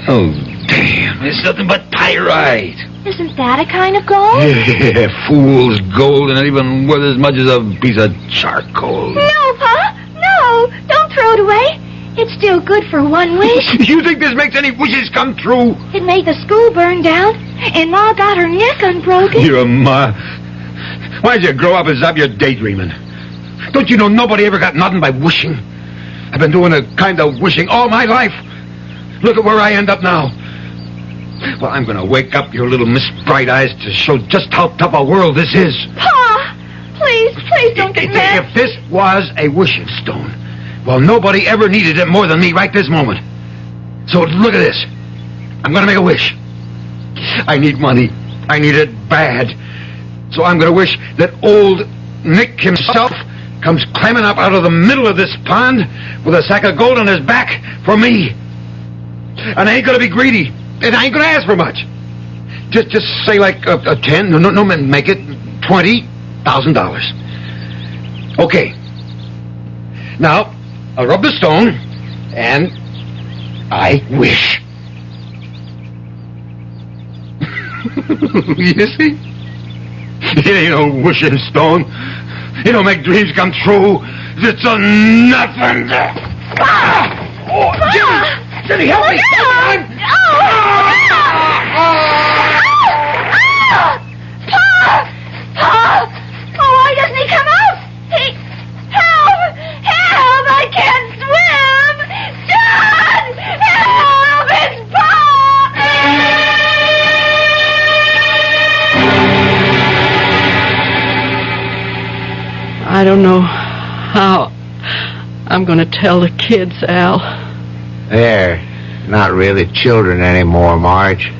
Oh, damn. It's nothing but pyrite. Isn't that a kind of gold? Yeah, fool's gold and not even worth as much as a piece of charcoal. No, Pa. No. Don't throw it away. It's still good for one wish. You think this makes any wishes come true? It made the school burn down, and Ma got her neck unbroken. You're a Ma. Why'd you grow up and stop your daydreaming? Don't you know nobody ever got nothing by wishing? I've been doing a kind of wishing all my life. Look at where I end up now. Well, I'm going to wake up your little Miss Bright Eyes to show just how tough a world this is. Pa! Please don't get mad. If this was a wishing stone, well, nobody ever needed it more than me right this moment. So look at this. I'm going to make a wish. I need money. I need it bad. So I'm going to wish that old Nick himself comes climbing up out of the middle of this pond with a sack of gold on his back for me. And I ain't going to be greedy. And I ain't going to ask for much. Just say like a 10, no, make it $20,000. Okay. Now, I'll rub the stone, and I wish. You see? It ain't no wishing stone. It don't make dreams come true. It's a nothing. Ah! Oh, Jenny, help me! Pa! Oh, why doesn't he come out? Help! I can't swim! Dad! Help! It's Pa! I don't know how I'm going to tell the kids, Al. They're not really children anymore, Marge.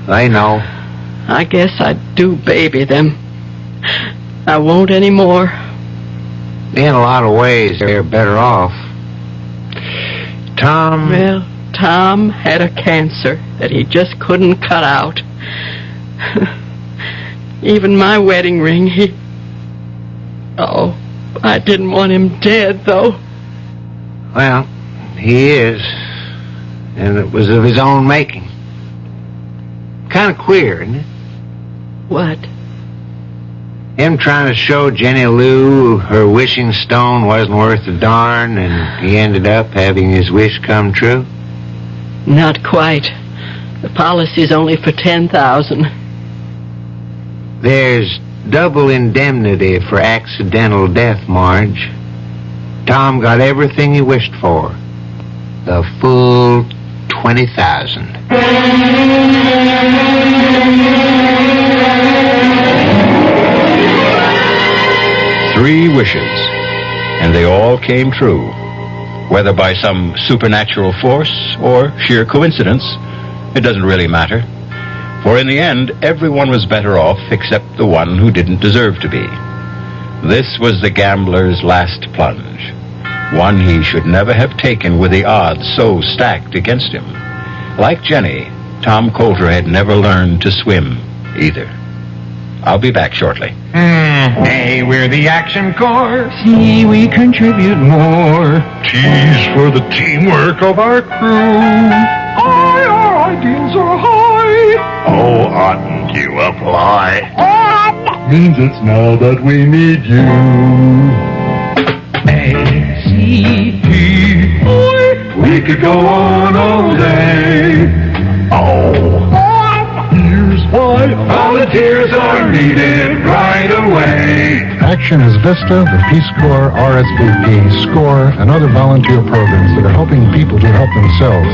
They know. I guess I do baby them. I won't anymore. In a lot of ways, they're better off. Tom... Well, Tom had a cancer that he just couldn't cut out. Even my wedding ring, Oh, I didn't want him dead, though. Well, he is. And it was of his own making. Kind of queer, isn't it? What? Him trying to show Jenny Lou her wishing stone wasn't worth a darn, and he ended up having his wish come true? Not quite. The policy's only for $10,000. There's double indemnity for accidental death, Marge. Tom got everything he wished for. The full $20,000. Three wishes, and they all came true. Whether by some supernatural force or sheer coincidence, it doesn't really matter. For in the end, everyone was better off except the one who didn't deserve to be. This was the gambler's last plunge, one he should never have taken with the odds so stacked against him. Like Jenny, Tom Coulter had never learned to swim either. I'll be back shortly. Hey, we're the Action Corps. See, we contribute more. T's for the teamwork of our crew. Our ideals are high. Oh, oughtn't you apply? Means it's now that we need you. A-C-P. We could go on all day. Oh. Here's why Volunteers are needed right away. Action is Vista, the Peace Corps, RSVP, SCORE, and other volunteer programs that are helping people to help themselves.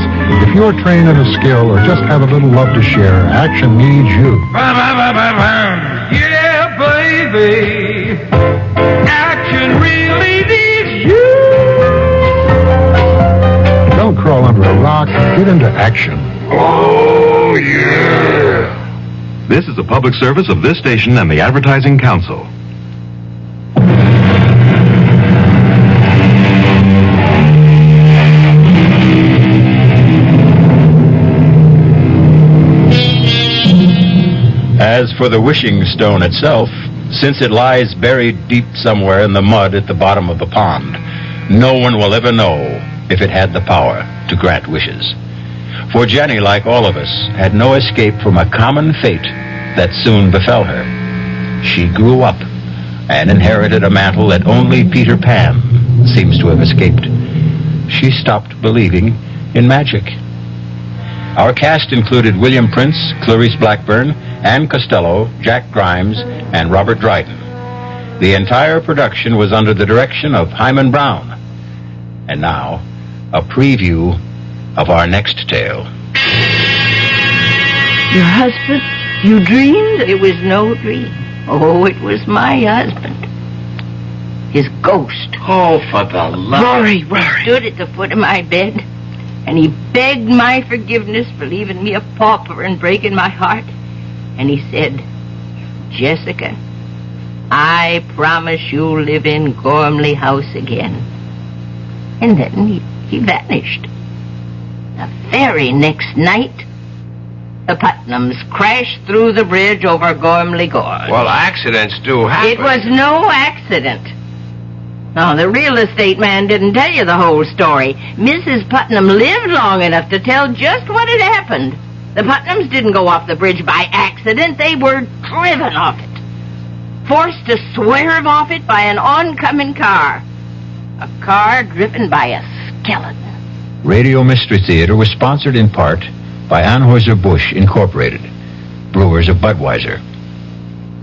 If you're trained in a skill or just have a little love to share, Action needs you. Yeah, baby. Action really needs you. Don't crawl under a rock. Get into action. Oh, yeah. This is a public service of this station and the Advertising Council. As for the wishing stone itself, since it lies buried deep somewhere in the mud at the bottom of the pond, no one will ever know if it had the power to grant wishes. For Jenny, like all of us, had no escape from a common fate that soon befell her. She grew up and inherited a mantle that only Peter Pan seems to have escaped. She stopped believing in magic. Our cast included William Prince, Clarice Blackburn, Ann Costello, Jack Grimes, and Robert Dryden. The entire production was under the direction of Hyman Brown. And now, a preview of our next tale. Your husband? You dreamed? It was no dream. Oh, it was my husband. His ghost. Oh, for the love. Rory stood at the foot of my bed, and he begged my forgiveness for leaving me a pauper and breaking my heart. And he said, Jessica, I promise you'll live in Gormley House again. And then he vanished. The very next night, the Putnams crashed through the bridge over Gormley Gorge. Well, accidents do happen. It was no accident. No, the real estate man didn't tell you the whole story. Mrs. Putnam lived long enough to tell just what had happened. The Putnams didn't go off the bridge by accident. They were driven off it. Forced to swerve off it by an oncoming car. A car driven by a skeleton. Radio Mystery Theater was sponsored in part by Anheuser-Busch Incorporated, brewers of Budweiser.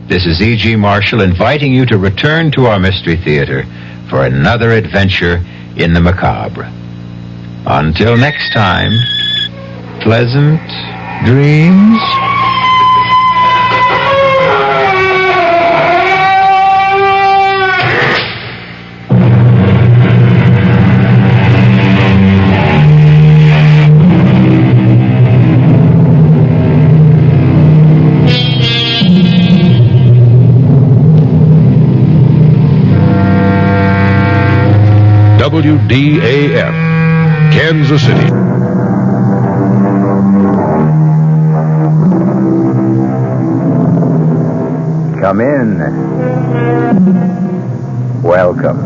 This is E.G. Marshall inviting you to return to our Mystery Theater for another adventure in the macabre. Until next time, pleasant dreams. WDAF, Kansas City. Come in. Welcome.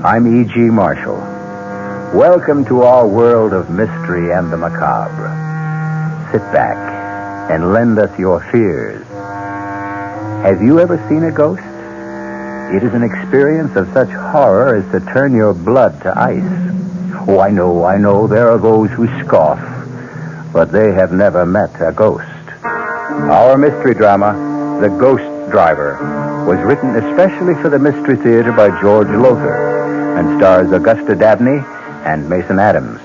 I'm E.G. Marshall. Welcome to our world of mystery and the macabre. Sit back and lend us your fears. Have you ever seen a ghost? It is an experience of such horror as to turn your blood to ice. Oh, I know, there are those who scoff, but they have never met a ghost. Our mystery drama, The Ghost Driver, was written especially for the Mystery Theater by George Lothar and stars Augusta Dabney and Mason Adams.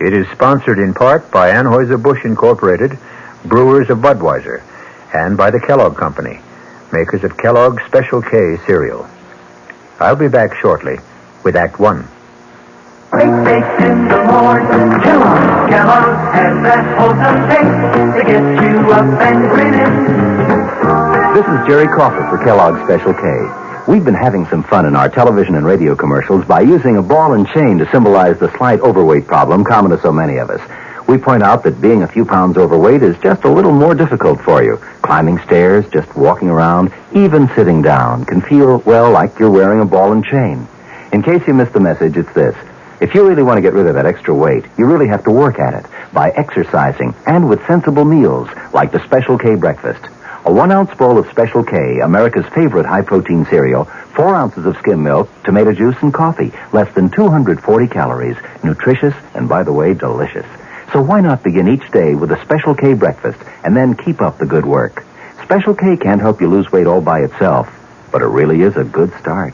It is sponsored in part by Anheuser-Busch Incorporated, brewers of Budweiser, and by the Kellogg Company, makers of Kellogg's Special K cereal. I'll be back shortly with Act One. Baked in the morning, Kellogg has that wholesome taste to get you up and grinning. This is Jerry Crawford for Kellogg's Special K. We've been having some fun in our television and radio commercials by using a ball and chain to symbolize the slight overweight problem common to so many of us. We point out that being a few pounds overweight is just a little more difficult for you. Climbing stairs, just walking around, even sitting down can feel, well, like you're wearing a ball and chain. In case you missed the message, it's this. If you really want to get rid of that extra weight, you really have to work at it by exercising and with sensible meals like the Special K breakfast. A 1-ounce bowl of Special K, America's favorite high-protein cereal, 4 ounces of skim milk, tomato juice, and coffee. Less than 240 calories. Nutritious and, by the way, delicious. So why not begin each day with a Special K breakfast and then keep up the good work? Special K can't help you lose weight all by itself, but it really is a good start.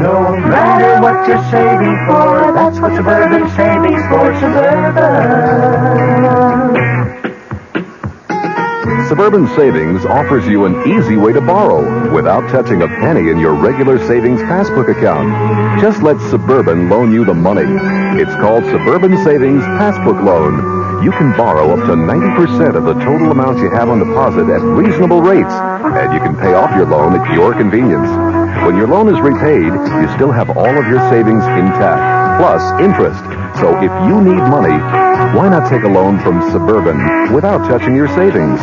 No matter what you're saving for, that's what Suburban Savings for Suburban. Suburban Savings offers you an easy way to borrow without touching a penny in your regular savings passbook account. Just let Suburban loan you the money. It's called Suburban Savings Passbook Loan. You can borrow up to 90% of the total amount you have on deposit at reasonable rates, and you can pay off your loan at your convenience. When your loan is repaid, you still have all of your savings intact, plus interest. So if you need money, why not take a loan from Suburban without touching your savings?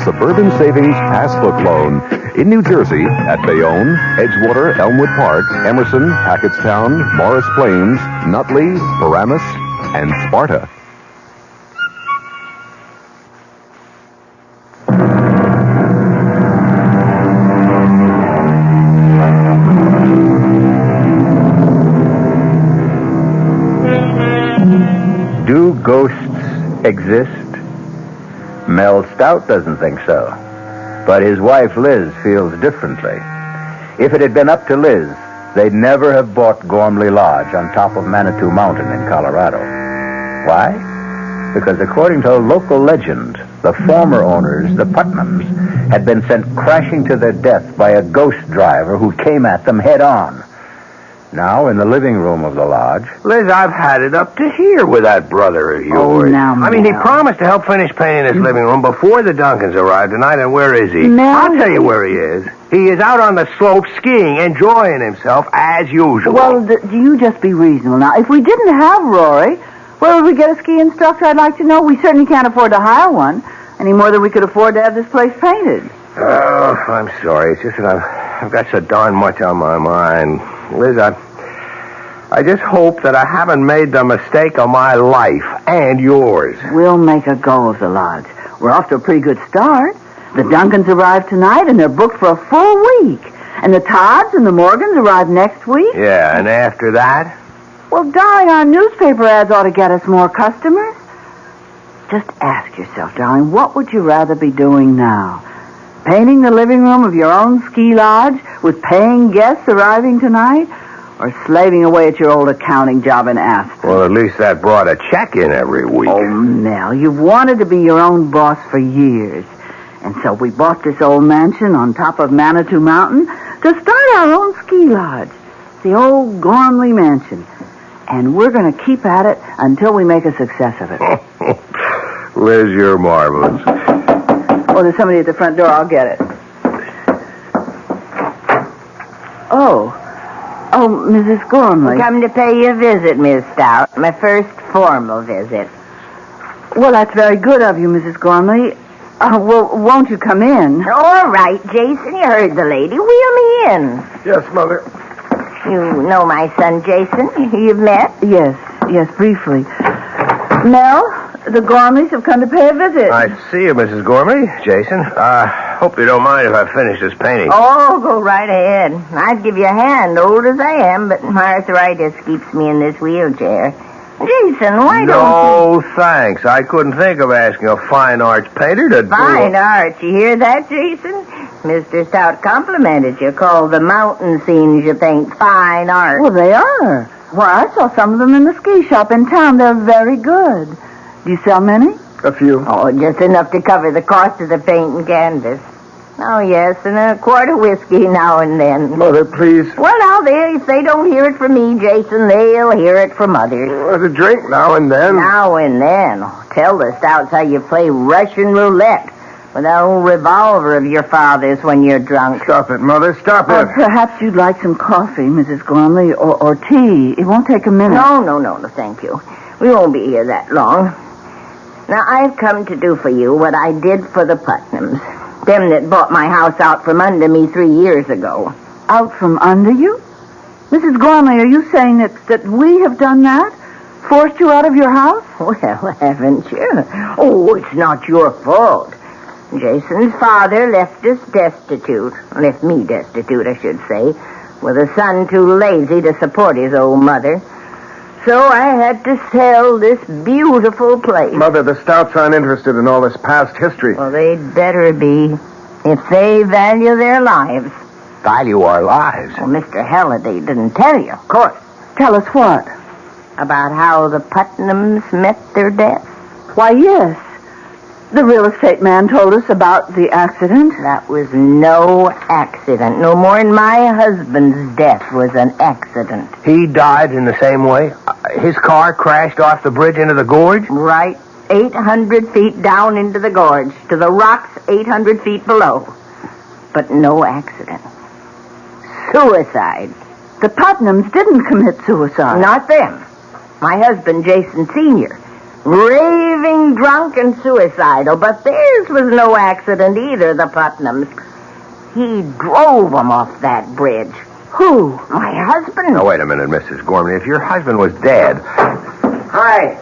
Suburban Savings Passbook Loan in New Jersey at Bayonne, Edgewater, Elmwood Park, Emerson, Hackettstown, Morris Plains, Nutley, Paramus, and Sparta. Do ghosts exist? Mel Stout doesn't think so. But his wife Liz feels differently. If it had been up to Liz, they'd never have bought Gormley Lodge on top of Manitou Mountain in Colorado. Why? Because according to local legend, the former owners, the Putnams, had been sent crashing to their death by a ghost driver who came at them head on. Now, in the living room of the lodge... Liz, I've had it up to here with that brother of yours. now, I mean, he Mel. promised to help finish painting his living room before the Duncans arrived tonight, and where is he? Mel, I'll tell you where he is. He is out on the slope skiing, enjoying himself as usual. Well, do you just be reasonable now. If we didn't have Rory, where would we get a ski instructor? I'd like to know. We certainly can't afford to hire one, any more than we could afford to have this place painted. Oh, I'm sorry. It's just that I've got so darn much on my mind. Liz, I just hope that I haven't made the mistake of my life and yours. We'll make a go of the lodge. We're off to a pretty good start. The Duncans arrive tonight, and they're booked for a full week. And the Todds and the Morgans arrive next week. Yeah, and after that? Well, darling, our newspaper ads ought to get us more customers. Just ask yourself, darling, what would you rather be doing now? Painting the living room of your own ski lodge with paying guests arriving tonight? Or slaving away at your old accounting job in Aspen? Well, at least that brought a check in every week. Oh, Nell, you've wanted to be your own boss for years. And so we bought this old mansion on top of Manitou Mountain to start our own ski lodge. The old Gormley Mansion. And we're going to keep at it until we make a success of it. Liz, you're marvelous. Oh, there's somebody at the front door. I'll get it. Oh, Mrs. Gormley. Come to pay you a visit, Miss Stout. My first formal visit. Well, that's very good of you, Mrs. Gormley. Well, won't you come in? All right, Jason, you heard the lady. Wheel me in. Yes, Mother. You know my son, Jason? You've met? Yes, briefly. Mel, the Gormleys have come to pay a visit. I see you, Mrs. Gormley. Jason, hope you don't mind if I finish this painting. Oh, go right ahead. I'd give you a hand, old as I am, but my arthritis keeps me in this wheelchair. Jason, why don't No, thanks. I couldn't think of asking a fine arts painter to Fine art. You hear that, Jason? Mr. Stout complimented you, called the mountain scenes you paint fine art. Well, they are. Why, I saw some of them in the ski shop in town. They're very good. Do you sell many? A few. Oh, just enough to cover the cost of the paint and canvas. Oh, yes, and a quart of whiskey now and then. Mother, please. Well, now, if they don't hear it from me, Jason, they'll hear it from others. A drink now and then. Now and then. Tell the Stouts how you play Russian roulette. with that old revolver of your father's when you're drunk. Stop it, Mother. Stop it. Perhaps you'd like some coffee, Mrs. Gormley, or tea. It won't take a minute. No, thank you. We won't be here that long. Now, I've come to do for you what I did for the Putnams. Them that bought my house out from under me 3 years ago. Out from under you? Mrs. Gormley, are you saying that we have done that? Forced you out of your house? Well, haven't you? Oh, it's not your fault. Jason's father left us destitute. Left me destitute, I should say. With a son too lazy to support his old mother. So I had to sell this beautiful place. Mother, the Stouts aren't interested in all this past history. Well, they'd better be, if they value their lives. Value our lives? Well, Mr. Halliday didn't tell you. Of course. Tell us what? About how the Putnams met their death. Why, yes. The real estate man told us about the accident. That was no accident. No more than my husband's death was an accident. He died in the same way? His car crashed off the bridge into the gorge? Right. 800 feet down into the gorge. To the rocks 800 feet below. But no accident. Suicide. The Putnams didn't commit suicide. Not them. My husband, Jason Sr., raving drunk and suicidal, but theirs was no accident either, the Putnams. He drove them off that bridge. Who? My husband. Now, wait a minute, Mrs. Gormley. If your husband was dead... Hi,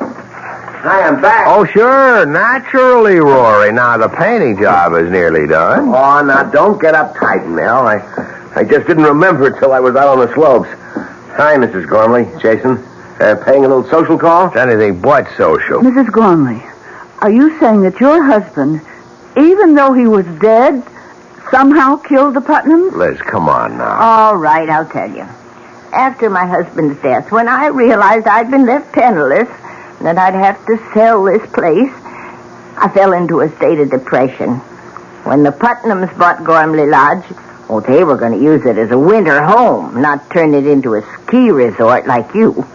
I'm back. Oh, sure. Naturally, Rory. Now, the painting job is nearly done. Oh, now, don't get uptight, Mel. I just didn't remember it till I was out on the slopes. Hi, Mrs. Gormley. Jason. Paying a little social call? It's anything but social. Mrs. Gormley, are you saying that your husband, even though he was dead, somehow killed the Putnams? Liz, come on now. All right, I'll tell you. After my husband's death, when I realized I'd been left penniless, and that I'd have to sell this place, I fell into a state of depression. When the Putnams bought Gormley Lodge, well, they were going to use it as a winter home, not turn it into a ski resort like you.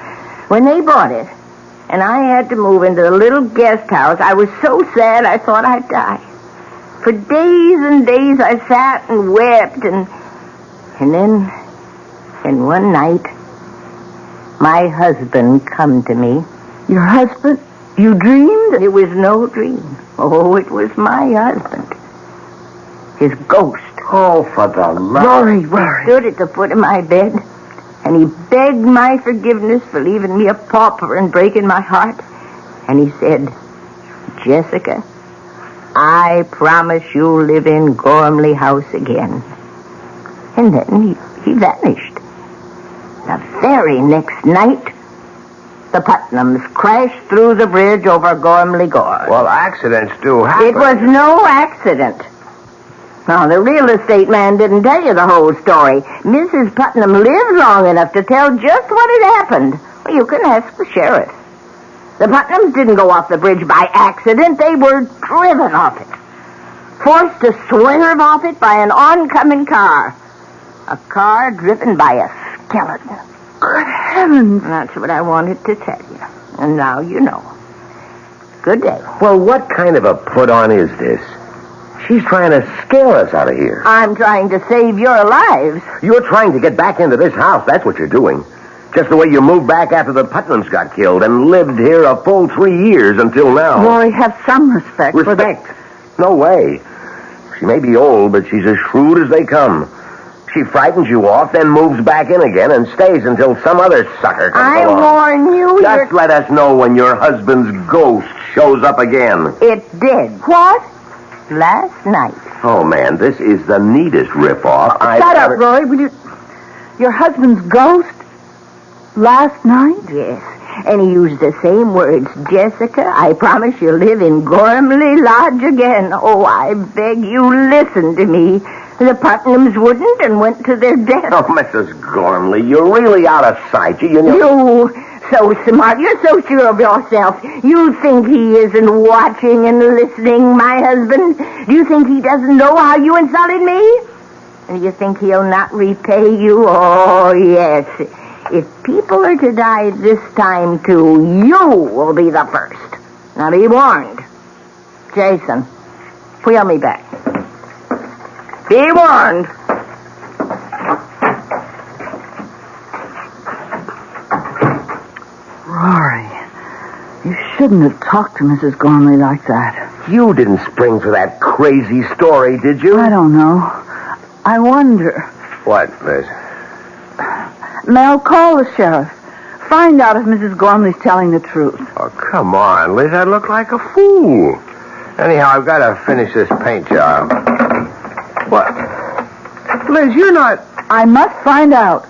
When they bought it, and I had to move into the little guest house, I was so sad I thought I'd die. For days and days I sat and wept, and then one night, my husband come to me. Your husband? You dreamed? It was no dream. Oh, it was my husband. His ghost. Oh, for the love. Rory. He stood at the foot of my bed, and he begged my forgiveness for leaving me a pauper and breaking my heart. And he said, Jessica, I promise you'll live in Gormley House again. And then he vanished. The very next night, the Putnams crashed through the bridge over Gormley Gorge. Well, accidents do happen. It was no accident. Now, the real estate man didn't tell you the whole story. Mrs. Putnam lived long enough to tell just what had happened. Well, you can ask the sheriff. The Putnams didn't go off the bridge by accident. They were driven off it. Forced to swerve off it by an oncoming car. A car driven by a skeleton. Good heavens. That's what I wanted to tell you. And now you know. Good day. Well, what kind of a put-on is this? She's trying to scare us out of here. I'm trying to save your lives. You're trying to get back into this house. That's what you're doing. Just the way you moved back after the Putnams got killed and lived here a full 3 years until now. Rory, have some respect. Respect? No way. She may be old, but she's as shrewd as they come. She frightens you off, then moves back in again and stays until some other sucker comes along. I warn you. Just let us know when your husband's ghost shows up again. It did. What? Last night. Oh, man, this is the neatest ripoff I've Shut up, ever... Rory. Will you... Your husband's ghost? Last night? Yes. And he used the same words. Jessica, I promise you'll live in Gormley Lodge again. Oh, I beg you, listen to me. The Putnams wouldn't and went to their death. Oh, Mrs. Gormley, you're really out of sight. You know... You... So smart. You're so sure of yourself. You think he isn't watching and listening, my husband? Do you think he doesn't know how you insulted me? And do you think he'll not repay you? Oh, yes. If people are to die this time, too, you will be the first. Now be warned. Jason, Wheel me back. Be warned. Rory, you shouldn't have talked to Mrs. Gormley like that. You didn't spring for that crazy story, did you? I don't know. I wonder. What, Liz? Mel, call the sheriff. Find out if Mrs. Gormley's telling the truth. Oh, come on, Liz. I look like a fool. Anyhow, I've got to finish this paint job. What? Liz, you're not... I must find out.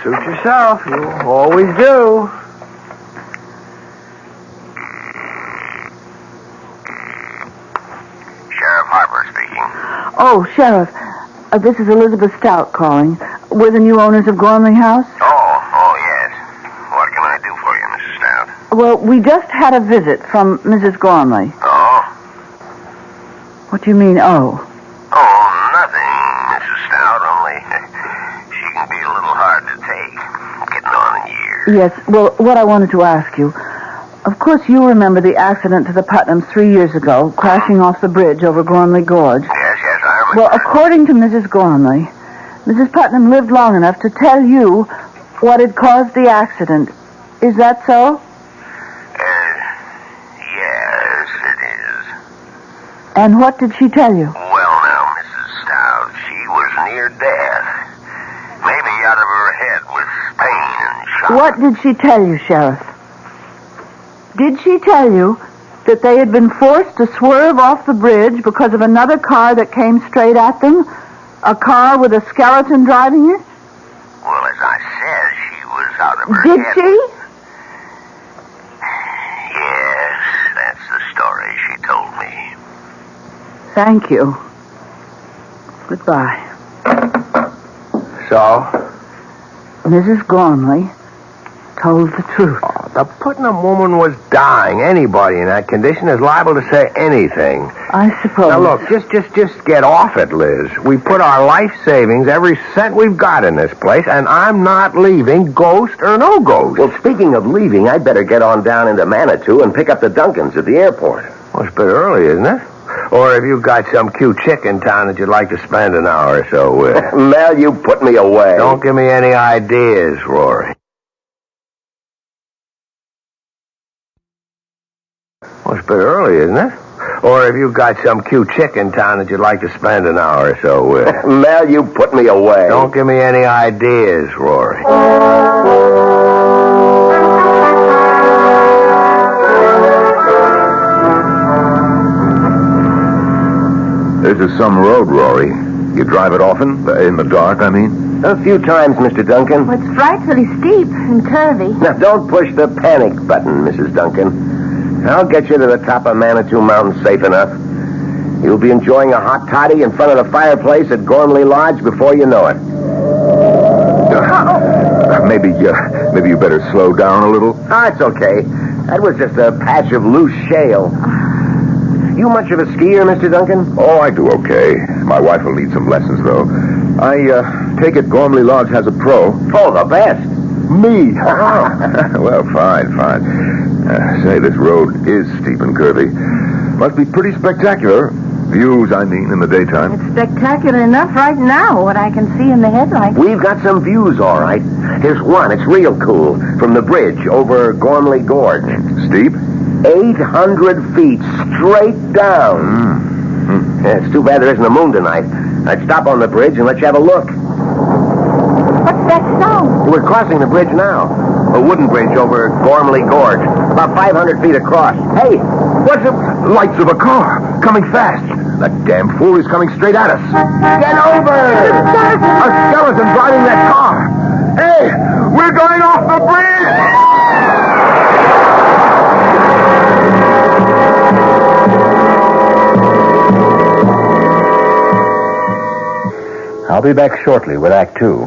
Suit yourself. You always do. Sheriff Harper speaking. Oh, Sheriff, this is Elizabeth Stout calling. We're the new owners of Gormley House. Oh, yes. What can I do for you, Mrs. Stout? Well, we just had a visit from Mrs. Gormley. Oh? What do you mean, oh? Oh, nothing, Mrs. Stout, only she can be a little hard to take, getting on in years. Yes, well, what I wanted to ask you. Of course, you remember the accident to the Putnams 3 years ago, crashing off the bridge over Gormley Gorge. Yes, I remember. Well, according to Mrs. Gormley, Mrs. Putnam lived long enough to tell you what had caused the accident. Is that so? Yes, it is. And what did she tell you? Well, now, Mrs. Stout, she was near death. Maybe out of her head with pain and shock. What did she tell you, Sheriff? Did she tell you that they had been forced to swerve off the bridge because of another car that came straight at them? A car with a skeleton driving it? Well, as I said, she was out of her Did head. she? Yes, that's the story she told me. Thank you. Goodbye. So? Mrs. Gormley told the truth. Oh, the Putnam woman was dying. Anybody in that condition is liable to say anything. I suppose. Now, look, just get off it, Liz. We put our life savings, every cent we've got in this place, and I'm not leaving, ghost or no ghost. Well, speaking of leaving, I'd better get on down into Manitou and pick up the Duncans at the airport. Well, it's a bit early, isn't it? Or have you got some cute chick in town that you'd like to spend an hour or so with? Mel, you put me away. Don't give me any ideas, Rory. Well, it's a bit early, isn't it? Or have you got some cute chick in town that you'd like to spend an hour or so with? Mel, you put me away. Don't give me any ideas, Rory. This is some road, Rory. You drive it often? In the dark, I mean? A few times, Mr. Duncan. Well, it's frightfully steep and curvy. Now, don't push the panic button, Mrs. Duncan. I'll get you to the top of Manitou Mountain safe enough. You'll be enjoying a hot toddy in front of the fireplace at Gormley Lodge before you know it. Maybe you better slow down a little. Ah, it's okay. That was just a patch of loose shale. You much of a skier, Mr. Duncan? Oh, I do okay. My wife will need some lessons, though. I take it Gormley Lodge has a pro. Oh, the best. Me? Well, fine. Say, this road is steep and curvy. Must be pretty spectacular. Views, I mean, in the daytime. It's spectacular enough right now, what I can see in the headlights. We've got some views, all right. Here's one. It's real cool. From the bridge over Gormley Gorge. Steep? 800 feet straight down. Yeah, it's too bad there isn't a moon tonight. I'd stop on the bridge and let you have a look. What's that sound? We're crossing the bridge now. A wooden bridge over Gormley Gorge. About 500 feet across. Hey, what's it? Lights of a car. Coming fast. That damn fool is coming straight at us. Get over! A skeleton driving that car. Hey, we're going off the bridge! I'll be back shortly with Act Two.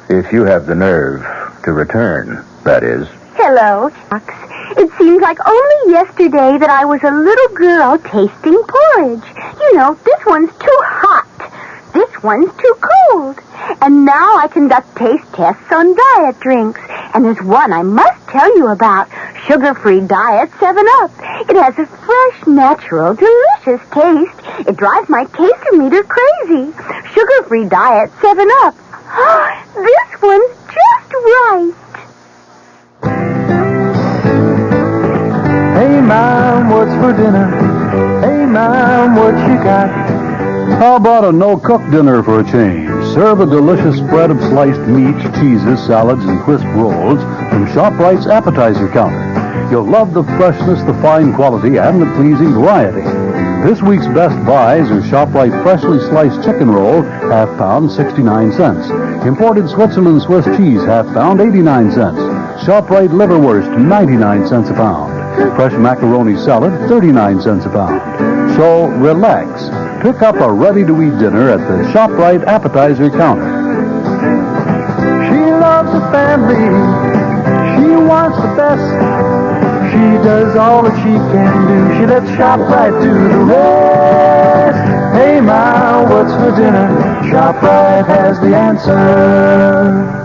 If you have the nerve to return, that is. Hello, Fox. It seems like only yesterday that I was a little girl tasting porridge. You know, this one's too hot. This one's too cold. And now I conduct taste tests on diet drinks. And there's one I must tell you about. sugar-free diet 7-Up. It has a fresh, natural, delicious taste. It drives my taster meter crazy. Sugar-free diet 7-Up. This one's just right. Hey, Mom, what's for dinner? Hey, Mom, what you got? How about a no-cook dinner for a change? Serve a delicious spread of sliced meats, cheeses, salads, and crisp rolls from ShopRite's appetizer counter. You'll love the freshness, the fine quality, and the pleasing variety. This week's best buys are ShopRite freshly sliced chicken roll, half pound, 69 cents. Imported Switzerland Swiss cheese, half pound, 89 cents. ShopRite liverwurst, 99 cents a pound. Fresh macaroni salad, 39 cents a pound. So relax. Pick up a ready-to-eat dinner at the ShopRite appetizer counter. She loves the family. She wants the best. She does all that she can do. She lets ShopRite do the rest. Hey, Ma, what's for dinner? ShopRite has the answer.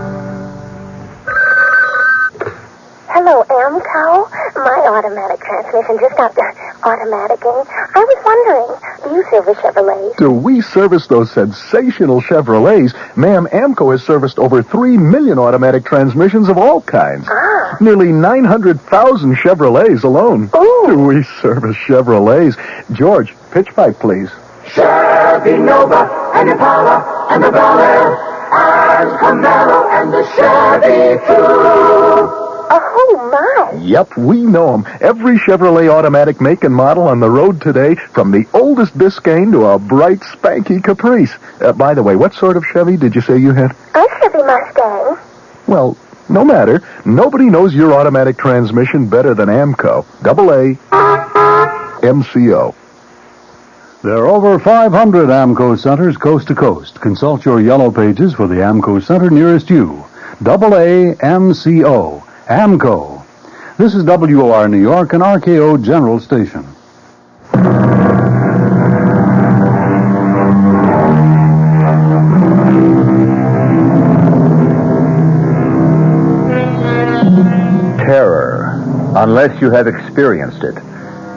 Hello, Amco. My automatic transmission just got automaticing. I was wondering, do you service Chevrolets? Do we service those sensational Chevrolets? Ma'am, AMCO has serviced over 3 million automatic transmissions of all kinds. Nearly 900,000 Chevrolets alone. Do we service Chevrolets? George, pitch pipe, please. Chevy Nova and Impala and the Bel Air and Camaro and the Chevy too. Oh, my. Yep, we know them. Every Chevrolet automatic make and model on the road today, from the oldest Biscayne to a bright, spanky Caprice. By the way, what sort of Chevy did you say you had? A Chevy Mustang. Well, no matter. Nobody knows your automatic transmission better than AMCO. AA MCO. There are over 500 AMCO centers coast to coast. Consult your yellow pages for the AMCO center nearest you. AA MCO. AMCO. This is WOR New York and RKO General Station. Terror, unless you have experienced it,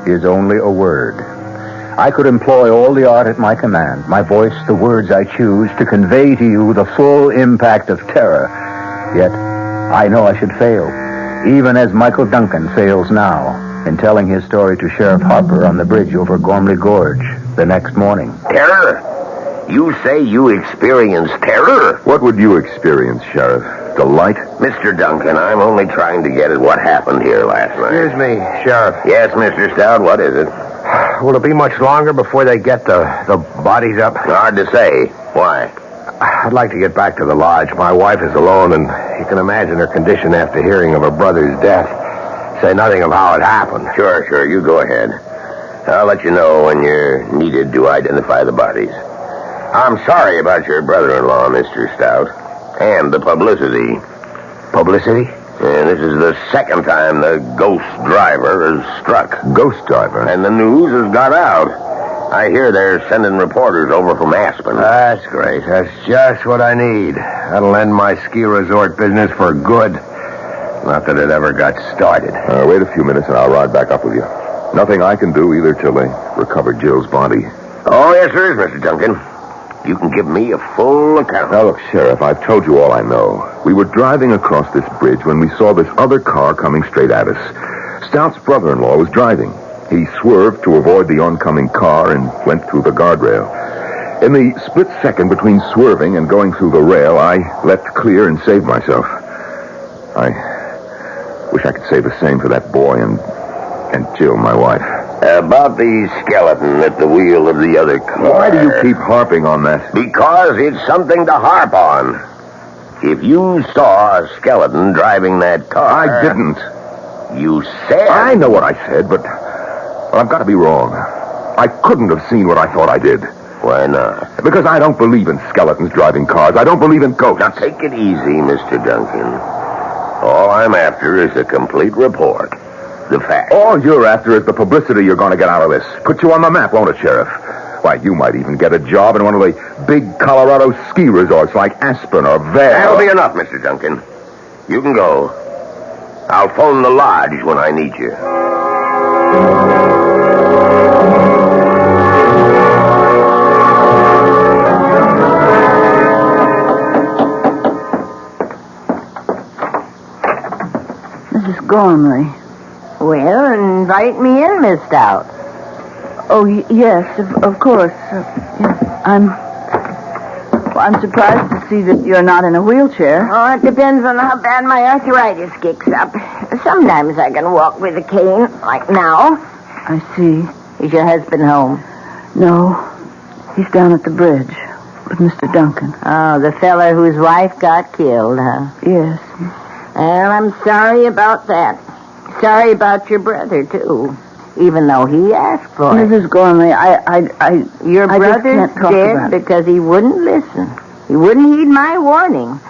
is only a word. I could employ all the art at my command, my voice, the words I choose, to convey to you the full impact of terror. Yet, I know I should fail, even as Michael Duncan fails now in telling his story to Sheriff Harper on the bridge over Gormley Gorge the next morning. Terror? You say you experienced terror? What would you experience, Sheriff? Delight? Mr. Duncan, I'm only trying to get at what happened here last night. Excuse me, Sheriff. Yes, Mr. Stout, what is it? Will it be much longer before they get the bodies up? Hard to say. Why? I'd like to get back to the lodge. My wife is alone, and you can imagine her condition after hearing of her brother's death. Say nothing of how it happened. Sure, you go ahead. I'll let you know when you're needed to identify the bodies. I'm sorry about your brother-in-law, Mr. Stout, and the publicity. Publicity? And this is the second time the ghost driver has struck. Ghost driver? And the news has got out. I hear they're sending reporters over from Aspen. That's great. That's just what I need. That'll end my ski resort business for good. Not that it ever got started. Wait a few minutes and I'll ride back up with you. Nothing I can do either till they recover Jill's body. Oh, yes, there is, Mr. Duncan. You can give me a full account. Now, look, Sheriff, I've told you all I know. We were driving across this bridge when we saw this other car coming straight at us. Stout's brother-in-law was driving. He swerved to avoid the oncoming car and went through the guardrail. In the split second between swerving and going through the rail, I leapt clear and saved myself. I wish I could say the same for that boy and Jill, my wife. About the skeleton at the wheel of the other car. Why do you keep harping on that? Because it's something to harp on. If you saw a skeleton driving that car... I didn't. You said... I know what I said, but I've got to be wrong. I couldn't have seen what I thought I did. Why not? Because I don't believe in skeletons driving cars. I don't believe in ghosts. Now, take it easy, Mr. Duncan. All I'm after is a complete report. The facts. All you're after is the publicity you're going to get out of this. Put you on the map, won't it, Sheriff? Why, you might even get a job in one of the big Colorado ski resorts like Aspen or Vail. That'll be enough, Mr. Duncan. You can go. I'll phone the lodge when I need you. Mrs. Gormley. Well, invite me in, Miss Stout. Oh, yes, of course. Yes. I'm surprised to see that you're not in a wheelchair. Oh, it depends on how bad my arthritis kicks up. Sometimes I can walk with a cane, like now. I see. Is your husband home? No. He's down at the bridge with Mr. Duncan. Oh, the fella whose wife got killed, huh? Yes. Well, I'm sorry about that. Sorry about your brother, too. Even though he asked for it. Mrs. Gormley, Your I just brother's can't talk dead about it. because he wouldn't listen. He wouldn't heed my warning.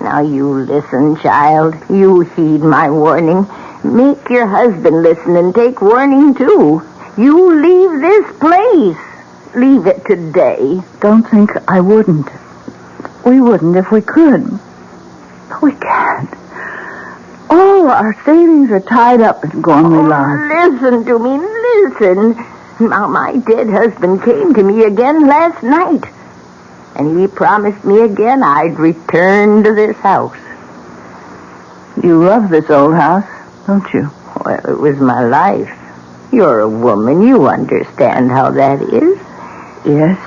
Now you listen, child. You heed my warning. Make your husband listen and take warning, too. You leave this place. Leave it today. Don't think I wouldn't. We wouldn't if we could. But we can't. All our savings are tied up in Gormley Lodge. Listen to me, listen. Now, my dead husband came to me again last night. And he promised me again I'd return to this house. You love this old house, don't you? Well, it was my life. You're a woman. You understand how that is. Yes.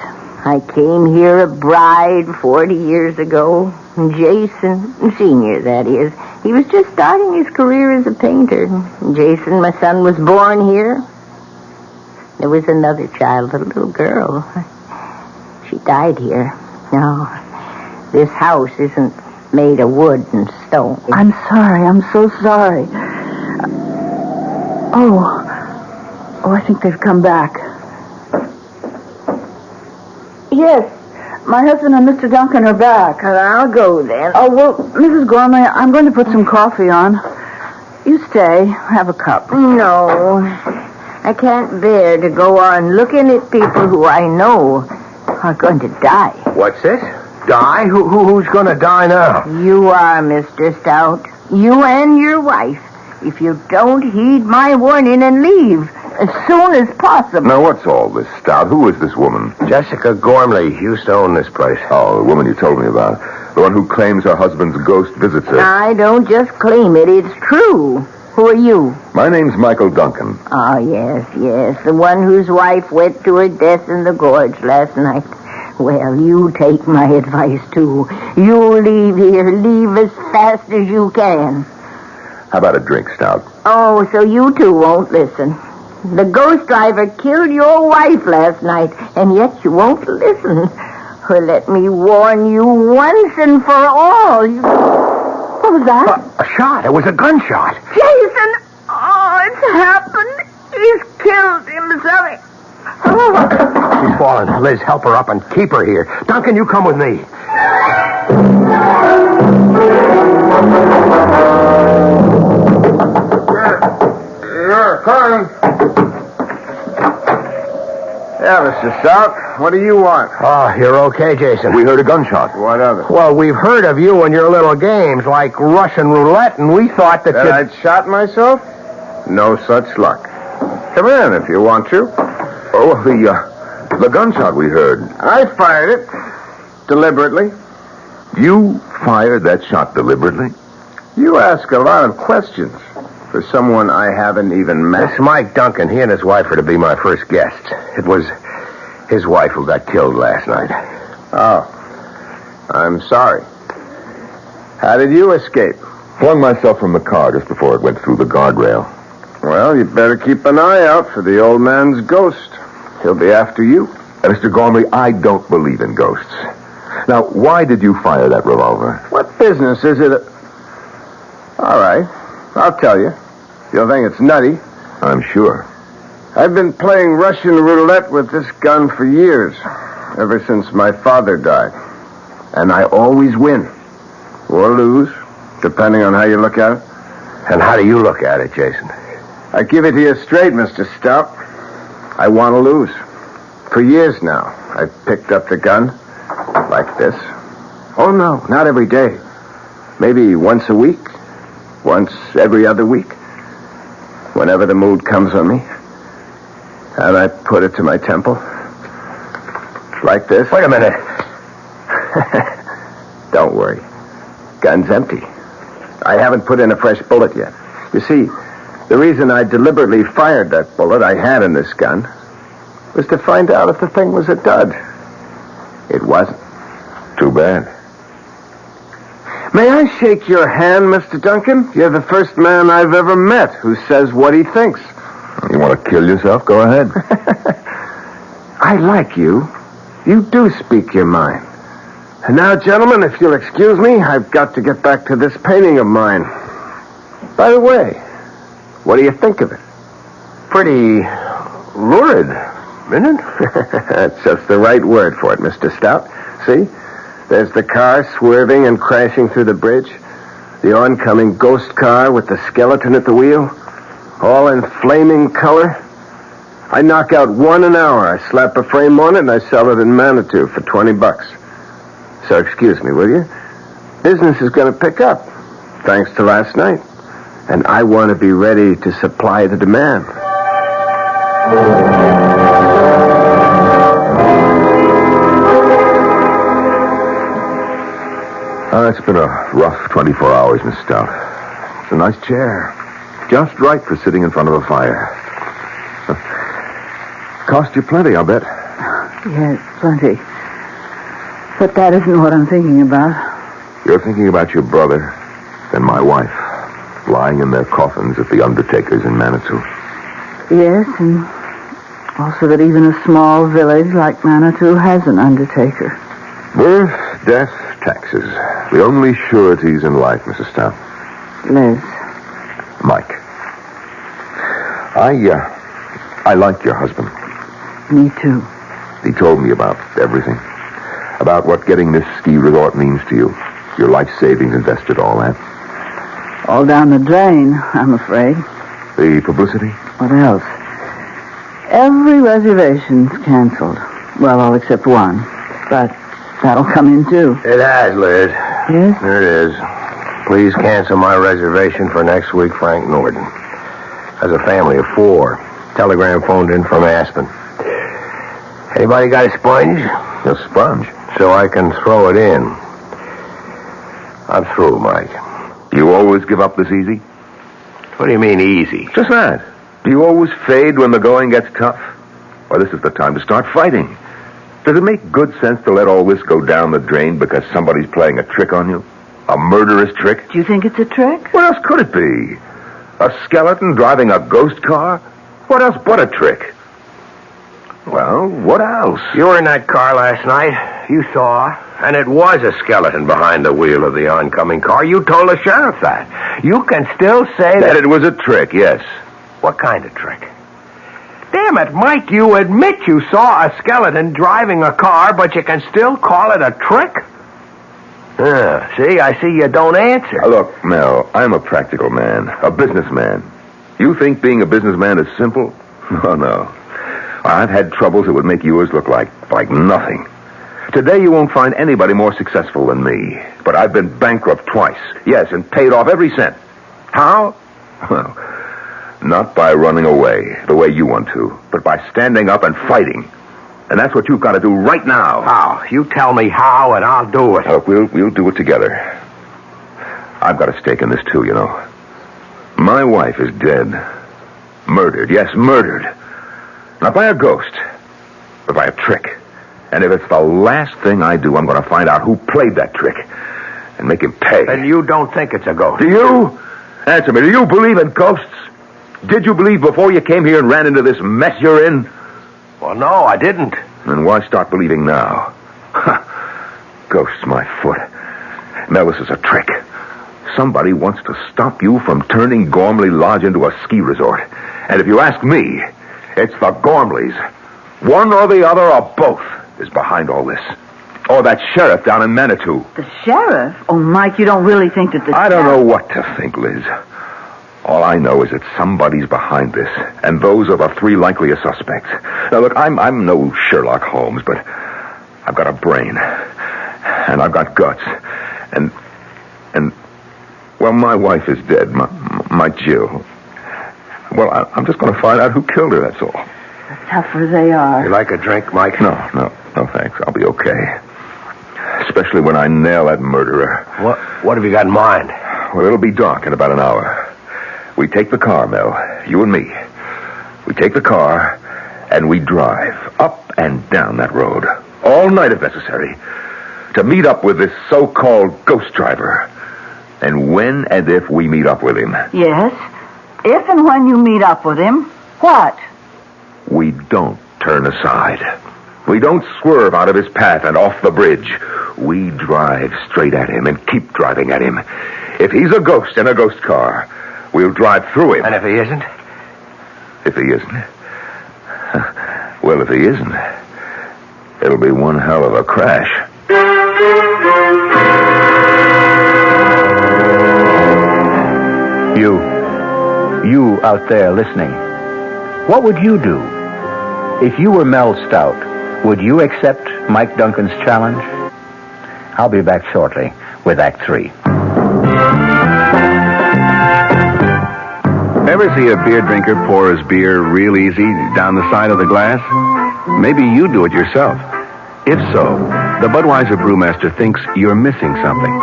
I came here a bride 40 years ago. Jason, Senior, that is. He was just starting his career as a painter. Jason, my son, was born here. There was another child, a little girl. She died here. No, this house isn't made of wood and stone. I'm sorry. I'm so sorry. Oh, I think they've come back. Yes, my husband and Mr. Duncan are back. Well, I'll go then. Oh, well, Mrs. Gormley, I'm going to put some coffee on. You stay. Have a cup. No, I can't bear to go on looking at people who I know are going to die. What's this? Die? Who's going to die now? You are, Mr. Stout. You and your wife. If you don't heed my warning and leave as soon as possible. Now, what's all this, Stout? Who is this woman? Jessica Gormley used to own this place. Oh, the woman you told me about. The one who claims her husband's ghost visits her. I don't just claim it. It's true. Who are you? My name's Michael Duncan. Oh, yes. The one whose wife went to her death in the gorge last night. Well, you take my advice, too. You leave here. Leave as fast as you can. How about a drink, Stout? Oh, so you two won't listen. The ghost driver killed your wife last night, and yet you won't listen. Well, let me warn you once and for all. What was that? A shot. It was a gunshot. Jason! Oh, it's happened. He's killed himself. Oh. She's fallen. Liz, help her up and keep her here. Duncan, you come with me. Yeah, coming. Yeah, Mr. Stout, what do you want? Oh, you're okay, Jason. We heard a gunshot. What of it? Well, we've heard of you and your little games like Russian roulette, and we thought that you'd... I'd shot myself? No such luck. Come in if you want to. Oh, the gunshot we heard. I fired it. Deliberately. You fired that shot deliberately? You ask a lot of questions for someone I haven't even met. It's Mike Duncan. He and his wife are to be my first guests. It was his wife who got killed last night. Oh. I'm sorry. How did you escape? Flung myself from the car just before it went through the guardrail. Well, you'd better keep an eye out for the old man's ghost. He'll be after you. Mr. Gormley, I don't believe in ghosts. Now, why did you fire that revolver? What business is it? All right. I'll tell you. You'll think it's nutty. I'm sure. I've been playing Russian roulette with this gun for years. Ever since my father died. And I always win. Or lose, depending on how you look at it. And how do you look at it, Jason? I give it to you straight, Mr. Stout. I want to lose. For years now, I've picked up the gun like this. Oh, no, not every day. Maybe once a week. once every other week. Whenever the mood comes on me. And I put it to my temple. Like this. Wait a minute. Don't worry. Gun's empty. I haven't put in a fresh bullet yet. You see, the reason I deliberately fired that bullet I had in this gun was to find out if the thing was a dud. It wasn't. Too bad. May I shake your hand, Mr. Duncan? You're the first man I've ever met who says what he thinks. You want to kill yourself? Go ahead. I like you. You do speak your mind. And now, gentlemen, if you'll excuse me, I've got to get back to this painting of mine. By the way, what do you think of it? Pretty lurid, isn't it? That's just the right word for it, Mr. Stout. See? There's the car swerving and crashing through the bridge. The oncoming ghost car with the skeleton at the wheel. All in flaming color. I knock out one an hour. I slap a frame on it and I sell it in Manitou for $20. So excuse me, will you? Business is going to pick up, thanks to last night. And I want to be ready to supply the demand. It's been a rough 24 hours, Miss Stout. It's a nice chair. Just right for sitting in front of a fire. Cost you plenty, I'll bet. Yes, plenty. But that isn't what I'm thinking about. You're thinking about your brother and my wife, lying in their coffins at the undertaker's in Manitou. Yes, and also that even a small village like Manitou has an undertaker. Birth, death, taxes. The only sureties in life, Mrs. Stout. Liz. Mike. I like your husband. Me too. He told me about everything. About what getting this ski resort means to you. Your life savings invested, all that. All down the drain, I'm afraid. The publicity? What else? Every reservation's canceled. Well, all except one. But that'll come in, too. It has, Liz. Yes? There it is. Please cancel my reservation for next week, Frank Norton. Has a family of 4. Telegram phoned in from Aspen. Anybody got a sponge? A sponge? So I can throw it in. I'm through, Mike. You always give up this easy? What do you mean, easy? Just that. Do you always fade when the going gets tough? Well, this is the time to start fighting. Does it make good sense to let all this go down the drain because somebody's playing a trick on you? A murderous trick? Do you think it's a trick? What else could it be? A skeleton driving a ghost car? What else but a trick? Well, what else? You were in that car last night. You saw. And it was a skeleton behind the wheel of the oncoming car. You told the sheriff that. You can still say that it was a trick, yes. What kind of trick? Damn it, Mike, you admit you saw a skeleton driving a car, but you can still call it a trick? See, I see you don't answer. Look, Mel, I'm a practical man, a businessman. You think being a businessman is simple? Oh, no. I've had troubles that would make yours look like nothing. Today you won't find anybody more successful than me. But I've been bankrupt twice. Yes, and paid off every cent. How? Well, not by running away, the way you want to, but by standing up and fighting. And that's what you've got to do right now. How? You tell me how, and I'll do it. Look, we'll do it together. I've got a stake in this, too, you know. My wife is dead. Murdered. Yes, murdered. Not by a ghost, but by a trick. And if it's the last thing I do, I'm going to find out who played that trick and make him pay. And you don't think it's a ghost? Do you? Answer me. Do you believe in ghosts? Did you believe before you came here and ran into this mess you're in? Well, no, I didn't. Then why start believing now? Ghosts, my foot. Mel, this is a trick. Somebody wants to stop you from turning Gormley Lodge into a ski resort. And if you ask me, it's the Gormleys. One or the other or both is behind all this. Or that sheriff down in Manitou. The sheriff? Oh, Mike, you don't really think that the I don't know what to think, Liz. All I know is that somebody's behind this, and those are the 3 likeliest suspects. Now, look, I'm no Sherlock Holmes, but I've got a brain, and I've got guts, and Well, my wife is dead, my Jill. Well, I'm just going to find out who killed her, that's all. The tougher they are. You like a drink, Mike? No, thanks. I'll be okay. Especially when I nail that murderer. What have you got in mind? Well, it'll be dark in about an hour. We take the car, Mel, you and me. We take the car, and we drive up and down that road, all night if necessary, to meet up with this so-called ghost driver. And when and if we meet up with him... Yes? If and when you meet up with him, what? We don't turn aside. We don't swerve out of his path and off the bridge. We drive straight at him and keep driving at him. If he's a ghost in a ghost car, we'll drive through him. And if he isn't? If he isn't? Well, if he isn't, it'll be one hell of a crash. You out there listening, what would you do? If you were Mel Stout, would you accept Mike Duncan's challenge? I'll be back shortly with Act 3. Ever see a beer drinker pour his beer real easy down the side of the glass? Maybe you do it yourself. If so, the Budweiser brewmaster thinks you're missing something,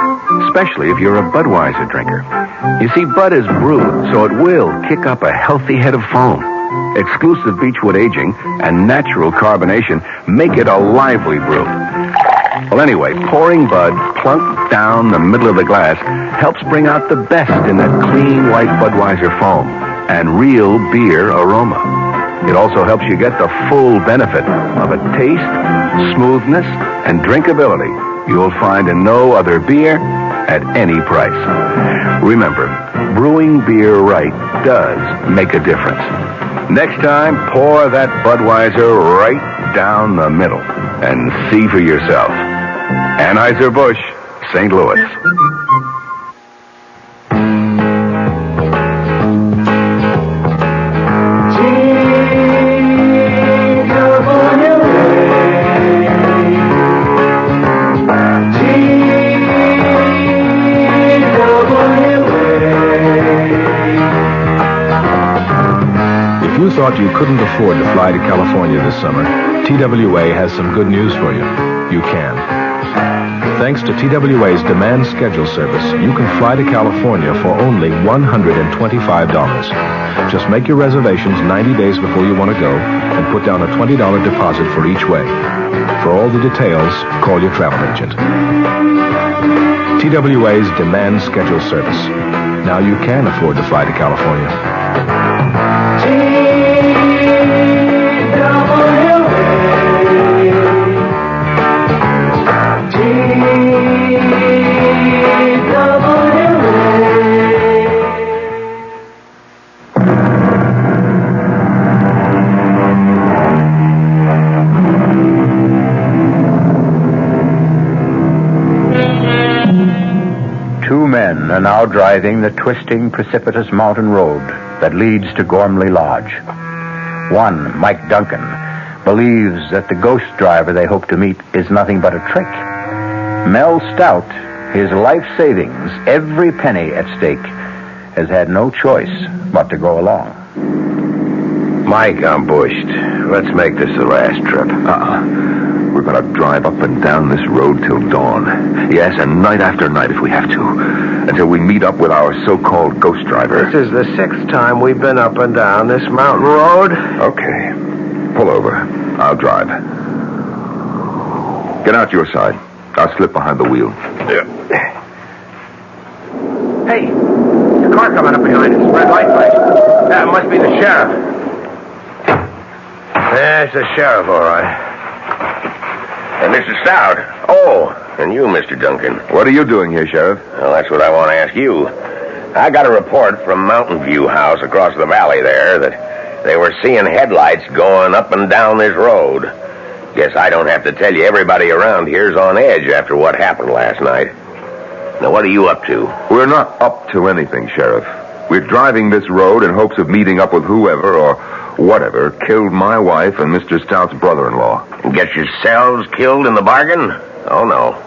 especially if you're a Budweiser drinker. You see, Bud is brewed, so it will kick up a healthy head of foam. Exclusive beechwood aging and natural carbonation make it a lively brew. Well, anyway, pouring Bud plunk down the middle of the glass helps bring out the best in that clean white Budweiser foam and real beer aroma. It also helps you get the full benefit of a taste, smoothness, and drinkability you'll find in no other beer at any price. Remember, brewing beer right does make a difference. Next time, pour that Budweiser right down the middle and see for yourself. Anheuser-Busch, St. Louis. If you thought you couldn't afford to fly to California this summer, TWA has some good news for you. You can. Thanks to TWA's demand schedule service, you can fly to California for only $125. Just make your reservations 90 days before you want to go and put down a $20 deposit for each way. For all the details, call your travel agent. TWA's demand schedule service. Now you can afford to fly to California. Two men are now driving the twisting, precipitous mountain road that leads to Gormley Lodge. One, Mike Duncan, believes that the ghost driver they hope to meet is nothing but a trick. Mel Stout, his life savings, every penny at stake, has had no choice but to go along. Mike, I'm bushed. Let's make this the last trip. We're going to drive up and down this road till dawn. Yes, and night after night if we have to. Until we meet up with our so-called ghost driver. This is the 6th time we've been up and down this mountain road. Okay. Pull over. I'll drive. Get out your side. I'll slip behind the wheel. Yeah. Hey, there's a car coming up behind us. Red light flash. That must be the sheriff. There's the sheriff, all right. And Mr. Stout. Oh, and you, Mr. Duncan. What are you doing here, Sheriff? Well, that's what I want to ask you. I got a report from Mountain View House across the valley there that they were seeing headlights going up and down this road. Guess I don't have to tell you everybody around here's on edge after what happened last night. Now, what are you up to? We're not up to anything, Sheriff. We're driving this road in hopes of meeting up with whoever or whatever killed my wife and Mr. Stout's brother-in-law. Get yourselves killed in the bargain? Oh, no.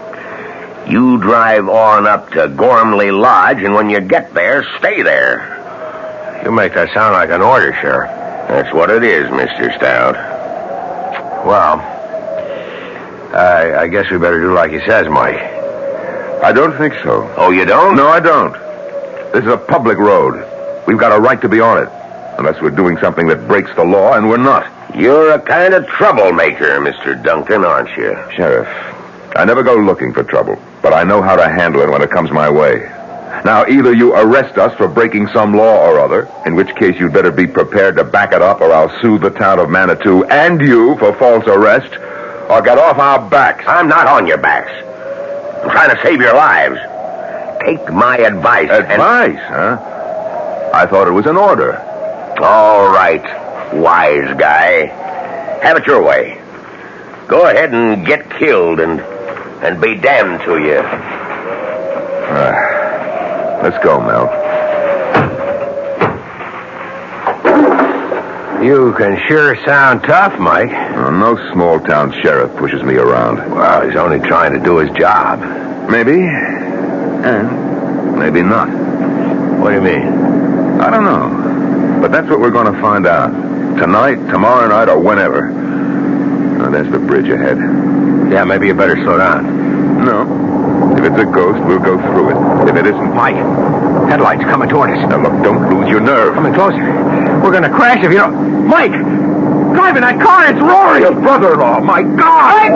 You drive on up to Gormley Lodge, and when you get there, stay there. You make that sound like an order, Sheriff. That's what it is, Mr. Stout. Well, I guess we better do like he says, Mike. I don't think so. Oh, you don't? No, I don't. This is a public road. We've got a right to be on it. Unless we're doing something that breaks the law, and we're not. You're a kind of troublemaker, Mr. Duncan, aren't you? Sheriff, I never go looking for trouble, but I know how to handle it when it comes my way. Now, either you arrest us for breaking some law or other, in which case you'd better be prepared to back it up, or I'll sue the town of Manitou and you for false arrest, or get off our backs. I'm not on your backs. I'm trying to save your lives. Take my advice. Advice, huh? I thought it was an order. All right, wise guy. Have it your way. Go ahead and get killed and be damned to you. Let's go, Mel. You can sure sound tough, Mike. No small-town sheriff pushes me around. Well, he's only trying to do his job. Maybe. And maybe not. What do you mean? I don't know. But that's what we're going to find out. Tonight, tomorrow night, or whenever. Now, there's the bridge ahead. Yeah, maybe you better slow down. No. If it's a ghost, we'll go through it. If it isn't... Mike, headlights coming toward us. Now, look, don't lose your nerve. Coming closer. We're going to crash if you don't... Mike! Driving that car, it's Rory! Your brother-in-law, my God!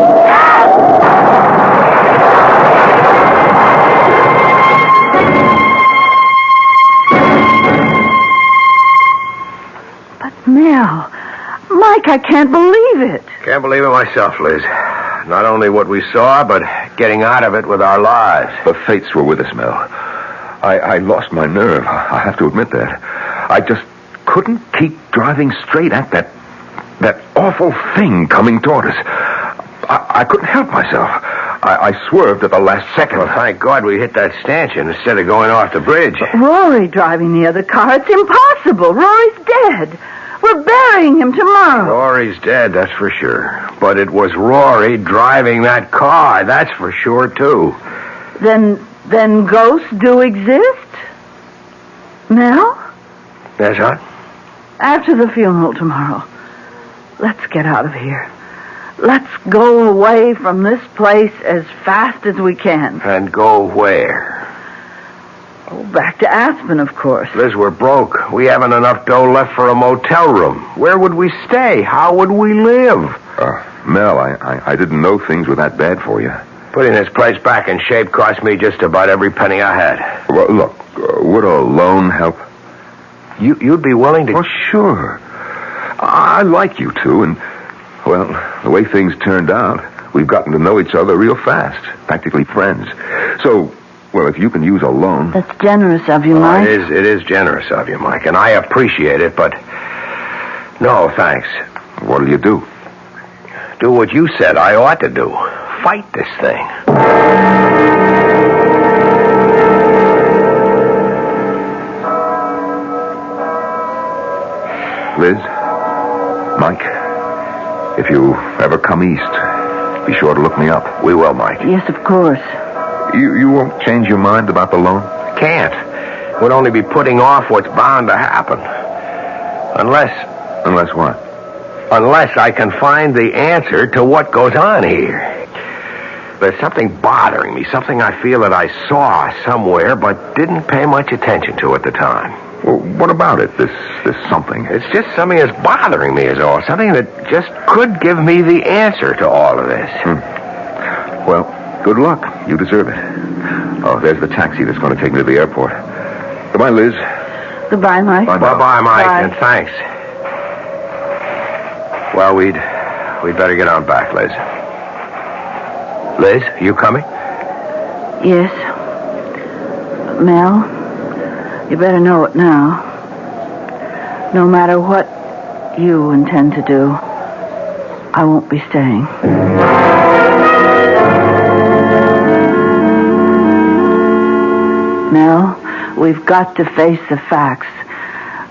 Mel, Mike, I can't believe it. Can't believe it myself, Liz. Not only what we saw, but getting out of it with our lives. The fates were with us, Mel. I lost my nerve. I have to admit that. I just couldn't keep driving straight at that awful thing coming toward us. I couldn't help myself. I swerved at the last second. Well, thank God we hit that stanchion instead of going off the bridge. But Rory driving the other car, it's impossible. Rory's dead. We're burying him tomorrow. Rory's dead, that's for sure. But it was Rory driving that car, that's for sure, too. Then ghosts do exist? Mel? Yes, huh? After the funeral tomorrow, let's get out of here. Let's go away from this place as fast as we can. And go where? Oh, back to Aspen, of course. Liz, we're broke. We haven't enough dough left for a motel room. Where would we stay? How would we live? Mel, I didn't know things were that bad for you. Putting this place back in shape cost me just about every penny I had. Well, look, would a loan help? You'd be willing to... Well, sure. I like you two, and, well, the way things turned out, we've gotten to know each other real fast. Practically friends. So... well, if you can use a loan... That's generous of you, Mike. It is generous of you, Mike, and I appreciate it, but... no, thanks. What'll you do? Do what you said I ought to do. Fight this thing. Liz, Mike, if you ever come east, be sure to look me up. We will, Mike. Yes, of course. You won't change your mind about the loan? Can't. Would only be putting off what's bound to happen. Unless what? Unless I can find the answer to what goes on here. There's something bothering me, something I feel that I saw somewhere but didn't pay much attention to at the time. Well, what about it, this something? It's just something that's bothering me is all. Something that just could give me the answer to all of this. Well, good luck. You deserve it. Oh, there's the taxi that's going to take me to the airport. Goodbye, Liz. Goodbye, Mike. Bye-bye, Mike, Bye. and thanks. Well, we'd better get on back, Liz. Liz, you coming? Yes. Mel, you better know it now. No matter what you intend to do, I won't be staying. Mel, we've got to face the facts.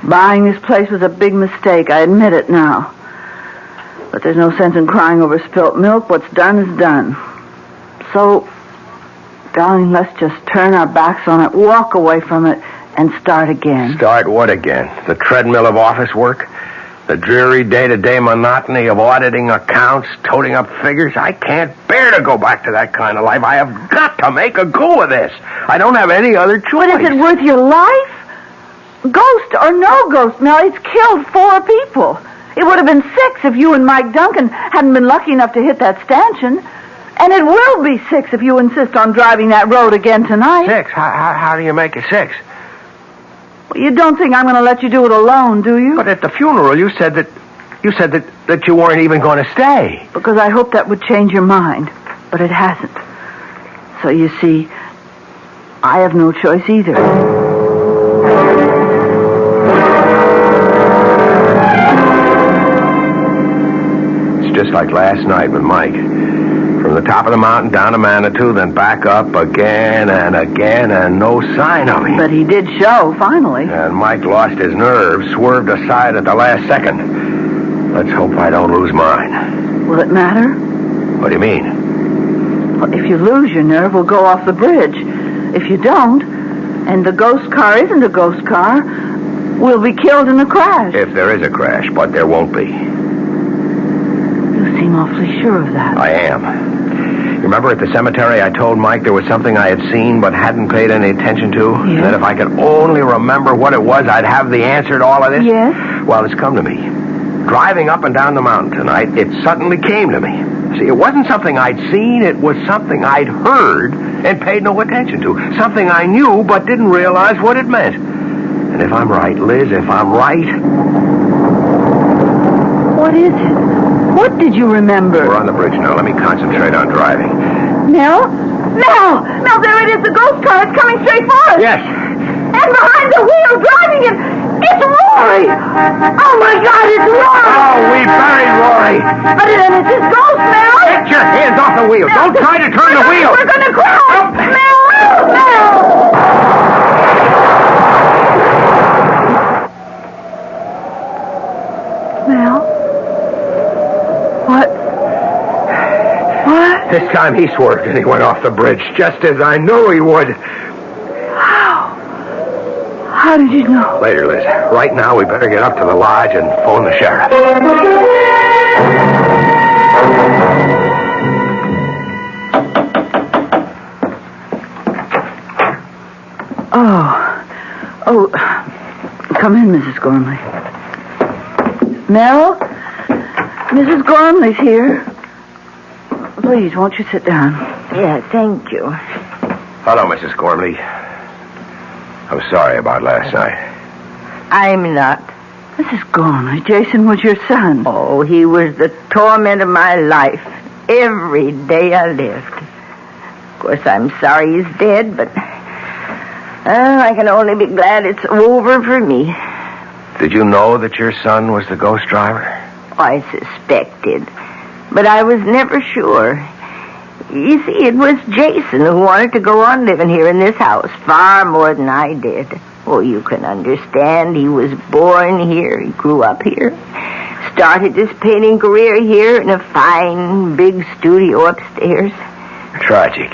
Buying this place was a big mistake. I admit it now. But there's no sense in crying over spilt milk. What's done is done. So, Darling, let's just turn our backs on it, walk away from it, and start again. Start what again? The treadmill of office work? The dreary day-to-day monotony of auditing accounts, toting up figures? I can't bear to go back to that kind of life. I have got to make a go of this. I don't have any other choice. But is it worth your life? Ghost or no ghost, Mel, it's killed 4 people. It would have been 6 if you and Mike Duncan hadn't been lucky enough to hit that stanchion. And it will be 6 if you insist on driving that road again tonight. 6? How do you make it 6? Well, you don't think I'm going to let you do it alone, do you? But at the funeral, you said that you weren't even going to stay. Because I hoped that would change your mind. But it hasn't. So you see, I have no choice either. It's just like last night with Mike. From the top of the mountain down to Manitou, then back up again and again, and no sign of him. But he did show, finally. And Mike lost his nerve, swerved aside at the last second. Let's hope I don't lose mine. Will it matter? What do you mean? Well, if you lose your nerve, we'll go off the bridge. If you don't, and the ghost car isn't a ghost car, we'll be killed in a crash. If there is a crash, but there won't be. You seem awfully sure of that. I am. Remember at the cemetery I told Mike there was something I had seen but hadn't paid any attention to? Yes. And that if I could only remember what it was, I'd have the answer to all of this? Yes. Well, it's come to me. Driving up and down the mountain tonight, it suddenly came to me. See, it wasn't something I'd seen, it was something I'd heard and paid no attention to. Something I knew but didn't realize what it meant. And if I'm right, Liz, if I'm right... What is it? What did you remember? We're on the bridge now. Let me concentrate on driving. Mel? Mel! Mel, there it is. The ghost car is coming straight for us. Yes. And behind the wheel, driving it, it's Rory! Oh, my God, it's Rory! Oh, we buried Rory. But then it's his ghost, Mel! Get your hands off the wheel. Don't try to turn the wheel. We're going to crash! Mel! Mel! Mel? What? This time he swerved and he went off the bridge, just as I knew he would. How? How did you know? Later, Liz. Right now, we better get up to the lodge and phone the sheriff. Oh, come in, Mrs. Gormley. Mel? Mrs. Gormley's here. Please, won't you sit down? Yeah, thank you. Hello, Mrs. Gormley. I'm sorry about last night. I'm not. Mrs. Gormley, Jason was your son. Oh, he was the torment of my life. Every day I lived. Of course, I'm sorry he's dead, but I can only be glad it's over for me. Did you know that your son was the ghost driver? I suspected, but I was never sure. You see, it was Jason who wanted to go on living here in this house far more than I did. Oh, you can understand. He was born here. He grew up here. Started his painting career here in a fine, big studio upstairs. Tragic.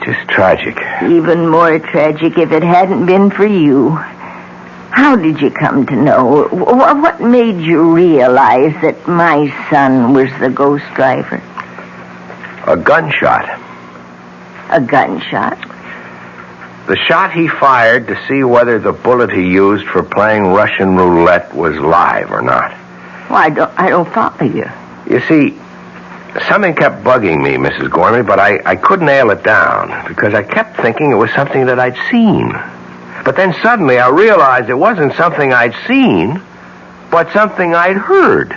Just tragic. Even more tragic if it hadn't been for you. How did you come to know? What made you realize that my son was the ghost driver? A gunshot. A gunshot? The shot he fired to see whether the bullet he used for playing Russian roulette was live or not. Well, I don't follow you. You see, something kept bugging me, Mrs. Gormley, but I couldn't nail it down because I kept thinking it was something that I'd seen. But then suddenly I realized it wasn't something I'd seen, but something I'd heard.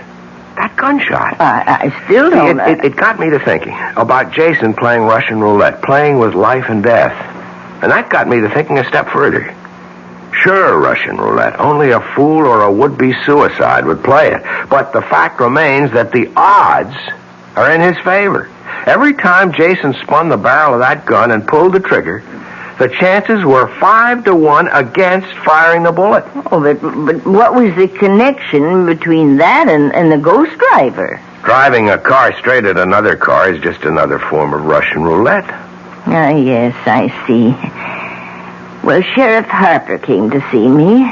That gunshot. I still don't... It got me to thinking about Jason playing Russian roulette, playing with life and death. And that got me to thinking a step further. Sure, Russian roulette. Only a fool or a would-be suicide would play it. But the fact remains that the odds are in his favor. Every time Jason spun the barrel of that gun and pulled the trigger, the chances were 5-1 against firing the bullet. Oh, but what was the connection between that and the ghost driver? Driving a car straight at another car is just another form of Russian roulette. Ah, yes, I see. Well, Sheriff Harper came to see me,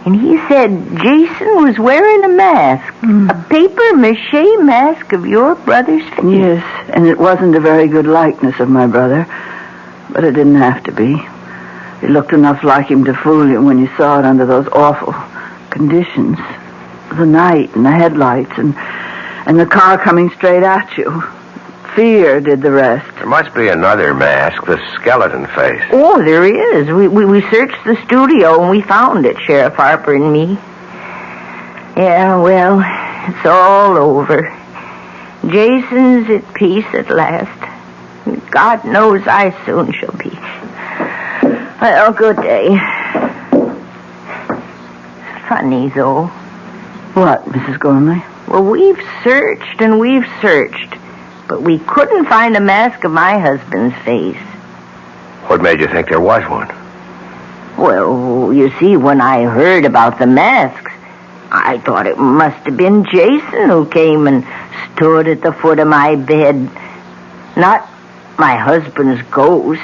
and he said Jason was wearing a mask. A papier-mâché mask of your brother's face. Yes, and it wasn't a very good likeness of my brother, but it didn't have to be. It looked enough like him to fool you when you saw it under those awful conditions. The night and the headlights and the car coming straight at you. Fear did the rest. There must be another mask, the skeleton face. Oh, there is. We searched the studio and we found it, Sheriff Harper and me. Yeah, well, it's all over. Jason's at peace at last. God knows I soon shall be. Well, good day. Funny, though. What, Mrs. Gormley? Well, we've searched and we've searched, but we couldn't find a mask of my husband's face. What made you think there was one? Well, you see, when I heard about the masks, I thought it must have been Jason who came and stood at the foot of my bed, not my husband's ghost.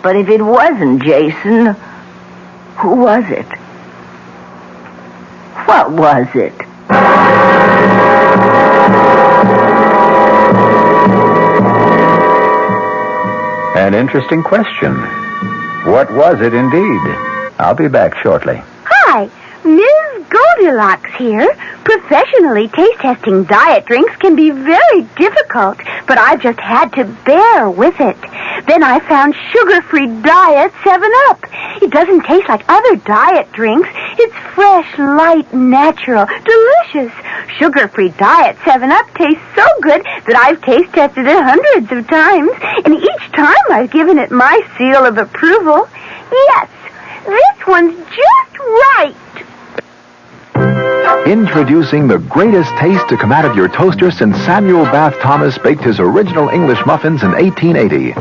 But if it wasn't Jason, who was it? What was it? An interesting question. What was it indeed? I'll be back shortly. Hi, Ms. Goldilocks here. Professionally taste-testing diet drinks can be very difficult, but I've just had to bear with it. Then I found sugar-free diet 7-Up. It doesn't taste like other diet drinks. It's fresh, light, natural, delicious. Sugar-free diet 7-Up tastes so good that I've taste-tested it hundreds of times, and each time I've given it my seal of approval. Yes, this one's just right. Introducing the greatest taste to come out of your toaster since Samuel Bath Thomas baked his original English muffins in 1880.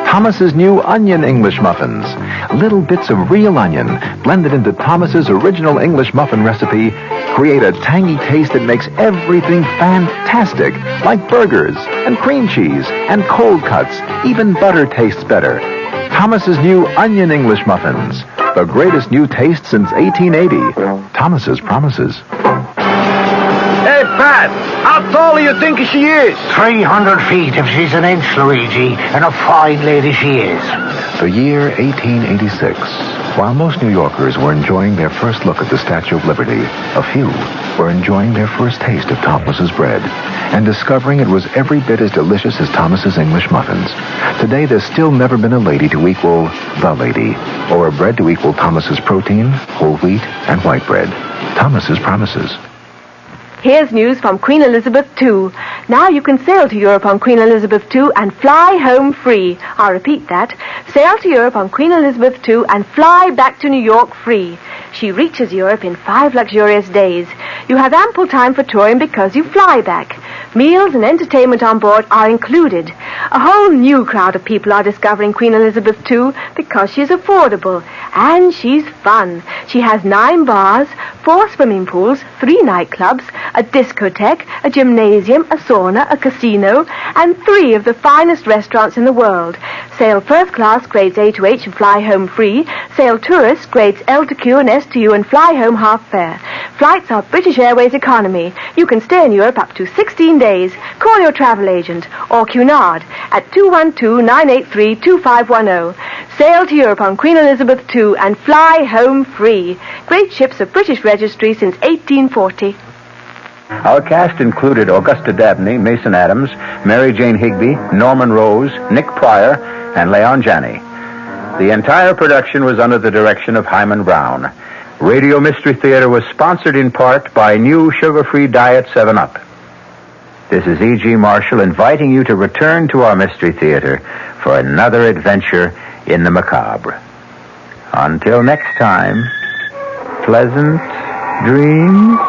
Thomas's new onion English muffins. Little bits of real onion blended into Thomas's original English muffin recipe create a tangy taste that makes everything fantastic, like burgers and cream cheese and cold cuts. Even butter tastes better. Thomas's new onion English muffins. The greatest new taste since 1880. Thomas's promises. Hey, Pat, how tall do you think she is? 300 feet if she's an inch, Luigi, and a fine lady she is. The year 1886. While most New Yorkers were enjoying their first look at the Statue of Liberty, a few were enjoying their first taste of Thomas's bread and discovering it was every bit as delicious as Thomas's English muffins. Today, there's still never been a lady to equal the lady, or a bread to equal Thomas's protein, whole wheat, and white bread. Thomas's promises. Here's news from Queen Elizabeth II. Now you can sail to Europe on Queen Elizabeth II and fly home free. I'll repeat that. Sail to Europe on Queen Elizabeth II and fly back to New York free. She reaches Europe in 5 luxurious days. You have ample time for touring because you fly back. Meals and entertainment on board are included. A whole new crowd of people are discovering Queen Elizabeth II because she's affordable and she's fun. She has 9 bars, 4 swimming pools, 3 nightclubs, a discotheque, a gymnasium, a sauna, a casino, and 3 of the finest restaurants in the world. Sail first class grades A to H and fly home free. Sail tourist grades L to Q and S to U and fly home half fare. Flights are British Airways economy. You can stay in Europe up to 16 days. Call your travel agent or Cunard at 212-983-2510. Sail to Europe on Queen Elizabeth II and fly home free. Great ships of British registry since 1840. Our cast included Augusta Dabney, Mason Adams, Mary Jane Higby, Norman Rose, Nick Pryor, and Leon Janney. The entire production was under the direction of Hyman Brown. Radio Mystery Theater was sponsored in part by new sugar-free diet 7-Up. This is E.G. Marshall inviting you to return to our Mystery Theater for another adventure in the macabre. Until next time, pleasant dreams.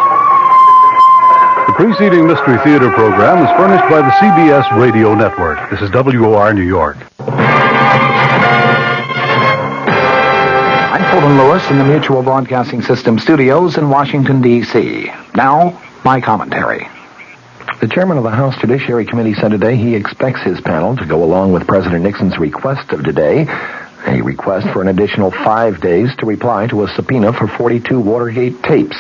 The preceding Mystery Theater program is furnished by the CBS Radio Network. This is WOR New York. I'm Fulton Lewis in the Mutual Broadcasting System studios in Washington, D.C. Now, my commentary. The chairman of the House Judiciary Committee said today he expects his panel to go along with President Nixon's request of today, a request for an additional 5 days to reply to a subpoena for 42 Watergate tapes.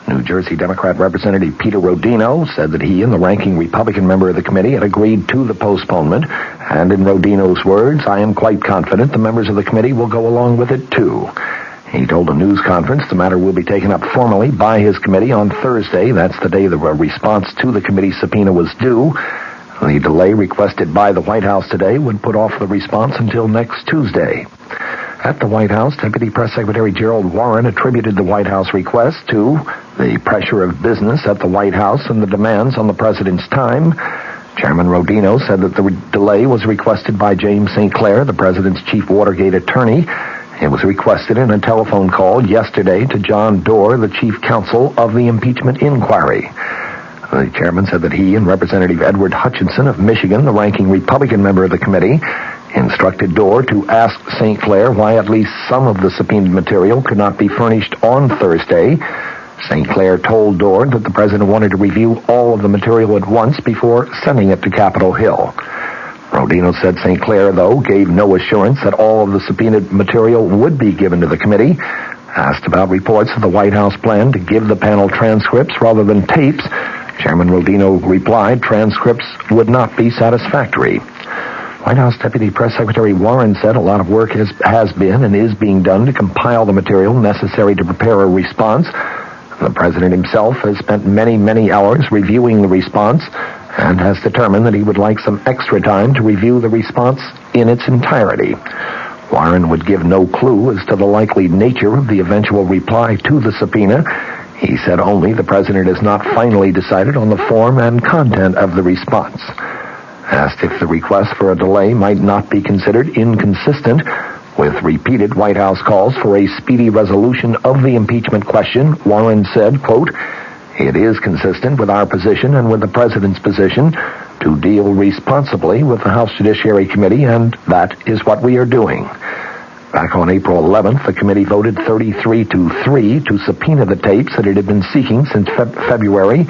New Jersey Democrat Representative Peter Rodino said that he and the ranking Republican member of the committee had agreed to the postponement, and in Rodino's words, "I am quite confident the members of the committee will go along with it too." He told a news conference the matter will be taken up formally by his committee on Thursday. That's the day the response to the committee's subpoena was due. The delay requested by the White House today would put off the response until next Tuesday. At the White House, Deputy Press Secretary Gerald Warren attributed the White House request to the pressure of business at the White House and the demands on the president's time. Chairman Rodino said that the delay was requested by James St. Clair, the president's chief Watergate attorney. It was requested in a telephone call yesterday to John Doerr, the chief counsel of the impeachment inquiry. The chairman said that he and Representative Edward Hutchinson of Michigan, the ranking Republican member of the committee, instructed Doerr to ask St. Clair why at least some of the subpoenaed material could not be furnished on Thursday. St. Clair told Doerr that the president wanted to review all of the material at once before sending it to Capitol Hill. Rodino said St. Clair, though, gave no assurance that all of the subpoenaed material would be given to the committee. Asked about reports of the White House plan to give the panel transcripts rather than tapes, Chairman Rodino replied transcripts would not be satisfactory. White House Deputy Press Secretary Warren said a lot of work has been and is being done to compile the material necessary to prepare a response. The president himself has spent many, many hours reviewing the response and has determined that he would like some extra time to review the response in its entirety. Warren would give no clue as to the likely nature of the eventual reply to the subpoena. He said only the president has not finally decided on the form and content of the response. Asked if the request for a delay might not be considered inconsistent with repeated White House calls for a speedy resolution of the impeachment question, Warren said, quote, "It is consistent with our position and with the president's position to deal responsibly with the House Judiciary Committee, and that is what we are doing." Back on April 11th, the committee voted 33-3 to subpoena the tapes that it had been seeking since February.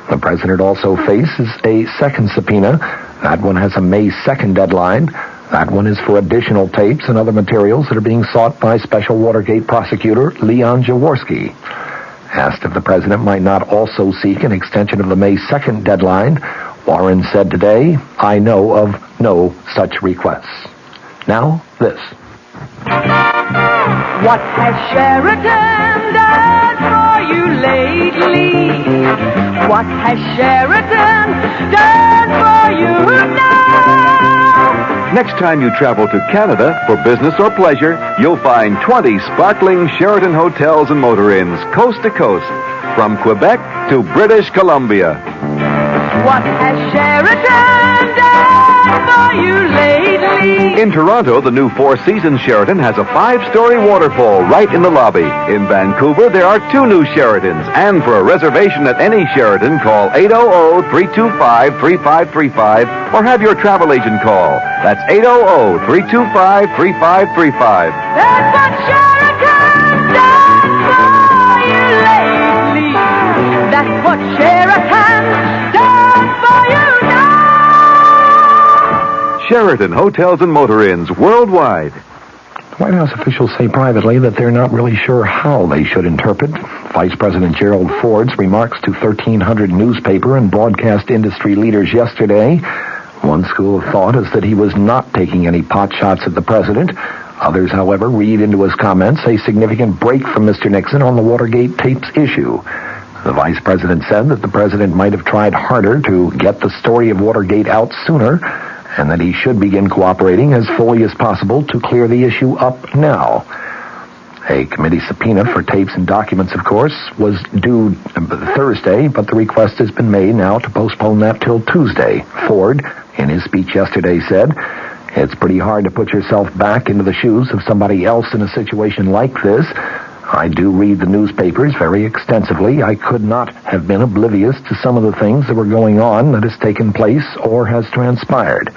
The president also faces a second subpoena. That one has a May 2nd deadline. That one is for additional tapes and other materials that are being sought by Special Watergate prosecutor Leon Jaworski. Asked if the president might not also seek an extension of the May 2nd deadline, Warren said today, "I know of no such requests." Now, this. What has Sheridan done for you lately? What has Sheridan done for you now? Next time you travel to Canada for business or pleasure, you'll find 20 sparkling Sheraton hotels and motor inns, coast to coast, from Quebec to British Columbia. What has Sheridan done for you lately? In Toronto, the new Four Seasons Sheraton has a 5-story waterfall right in the lobby. In Vancouver, there are 2 new Sheratons. And for a reservation at any Sheraton, call 800-325-3535 or have your travel agent call. That's 800-325-3535. That's what Sheridan done for you lately. That's what Sheridan done for you now. Sheraton Hotels and Motor Inns worldwide. White House officials say privately that they're not really sure how they should interpret Vice President Gerald Ford's remarks to 1,300 newspaper and broadcast industry leaders yesterday. One school of thought is that he was not taking any pot shots at the president. Others, however, read into his comments a significant break from Mr. Nixon on the Watergate tapes issue. The vice president said that the president might have tried harder to get the story of Watergate out sooner, and that he should begin cooperating as fully as possible to clear the issue up now. A committee subpoena for tapes and documents, of course, was due Thursday, but the request has been made now to postpone that till Tuesday. Ford, in his speech yesterday, said, "It's pretty hard to put yourself back into the shoes of somebody else in a situation like this. I do read the newspapers very extensively. I could not have been oblivious to some of the things that were going on that has taken place or has transpired.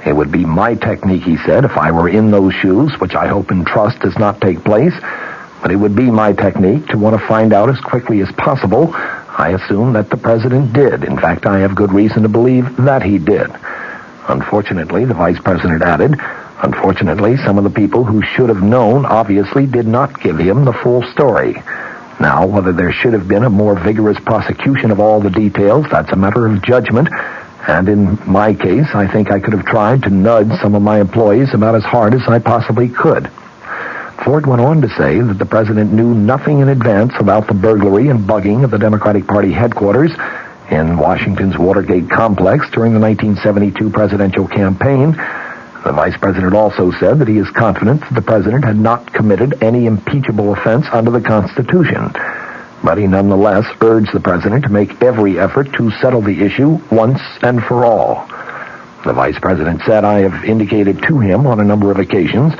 It would be my technique," he said, "if I were in those shoes, which I hope and trust does not take place, but it would be my technique to want to find out as quickly as possible I assume that the president did. In fact, I have good reason to believe that he did. Unfortunately, the vice president added, unfortunately, some of the people who should have known obviously did not give him the full story. Now, whether there should have been a more vigorous prosecution of all the details, that's a matter of judgment. And in my case, I think I could have tried to nudge some of my employees about as hard as I possibly could. Ford went on to say that the president knew nothing in advance about the burglary and bugging of the Democratic Party headquarters in Washington's Watergate complex during the 1972 presidential campaign. The vice president also said that he is confident that the president had not committed any impeachable offense under the Constitution. But he nonetheless urged the president to make every effort to settle the issue once and for all. The vice president said, I have indicated to him on a number of occasions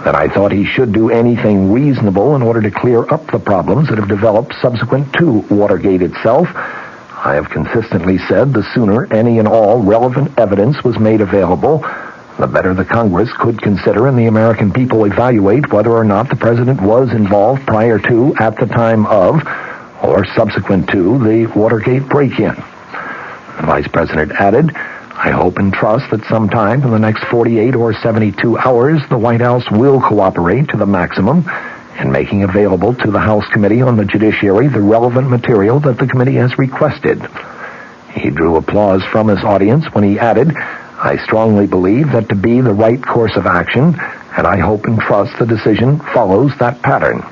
that I thought he should do anything reasonable in order to clear up the problems that have developed subsequent to Watergate itself. I have consistently said the sooner any and all relevant evidence was made available, the better the Congress could consider and the American people evaluate whether or not the president was involved prior to, at the time of, or subsequent to the Watergate break-in. The vice president added, I hope and trust that sometime in the next 48 or 72 hours, the White House will cooperate to the maximum in making available to the House Committee on the Judiciary the relevant material that the committee has requested. He drew applause from his audience when he added, I strongly believe that to be the right course of action, and I hope and trust the decision follows that pattern.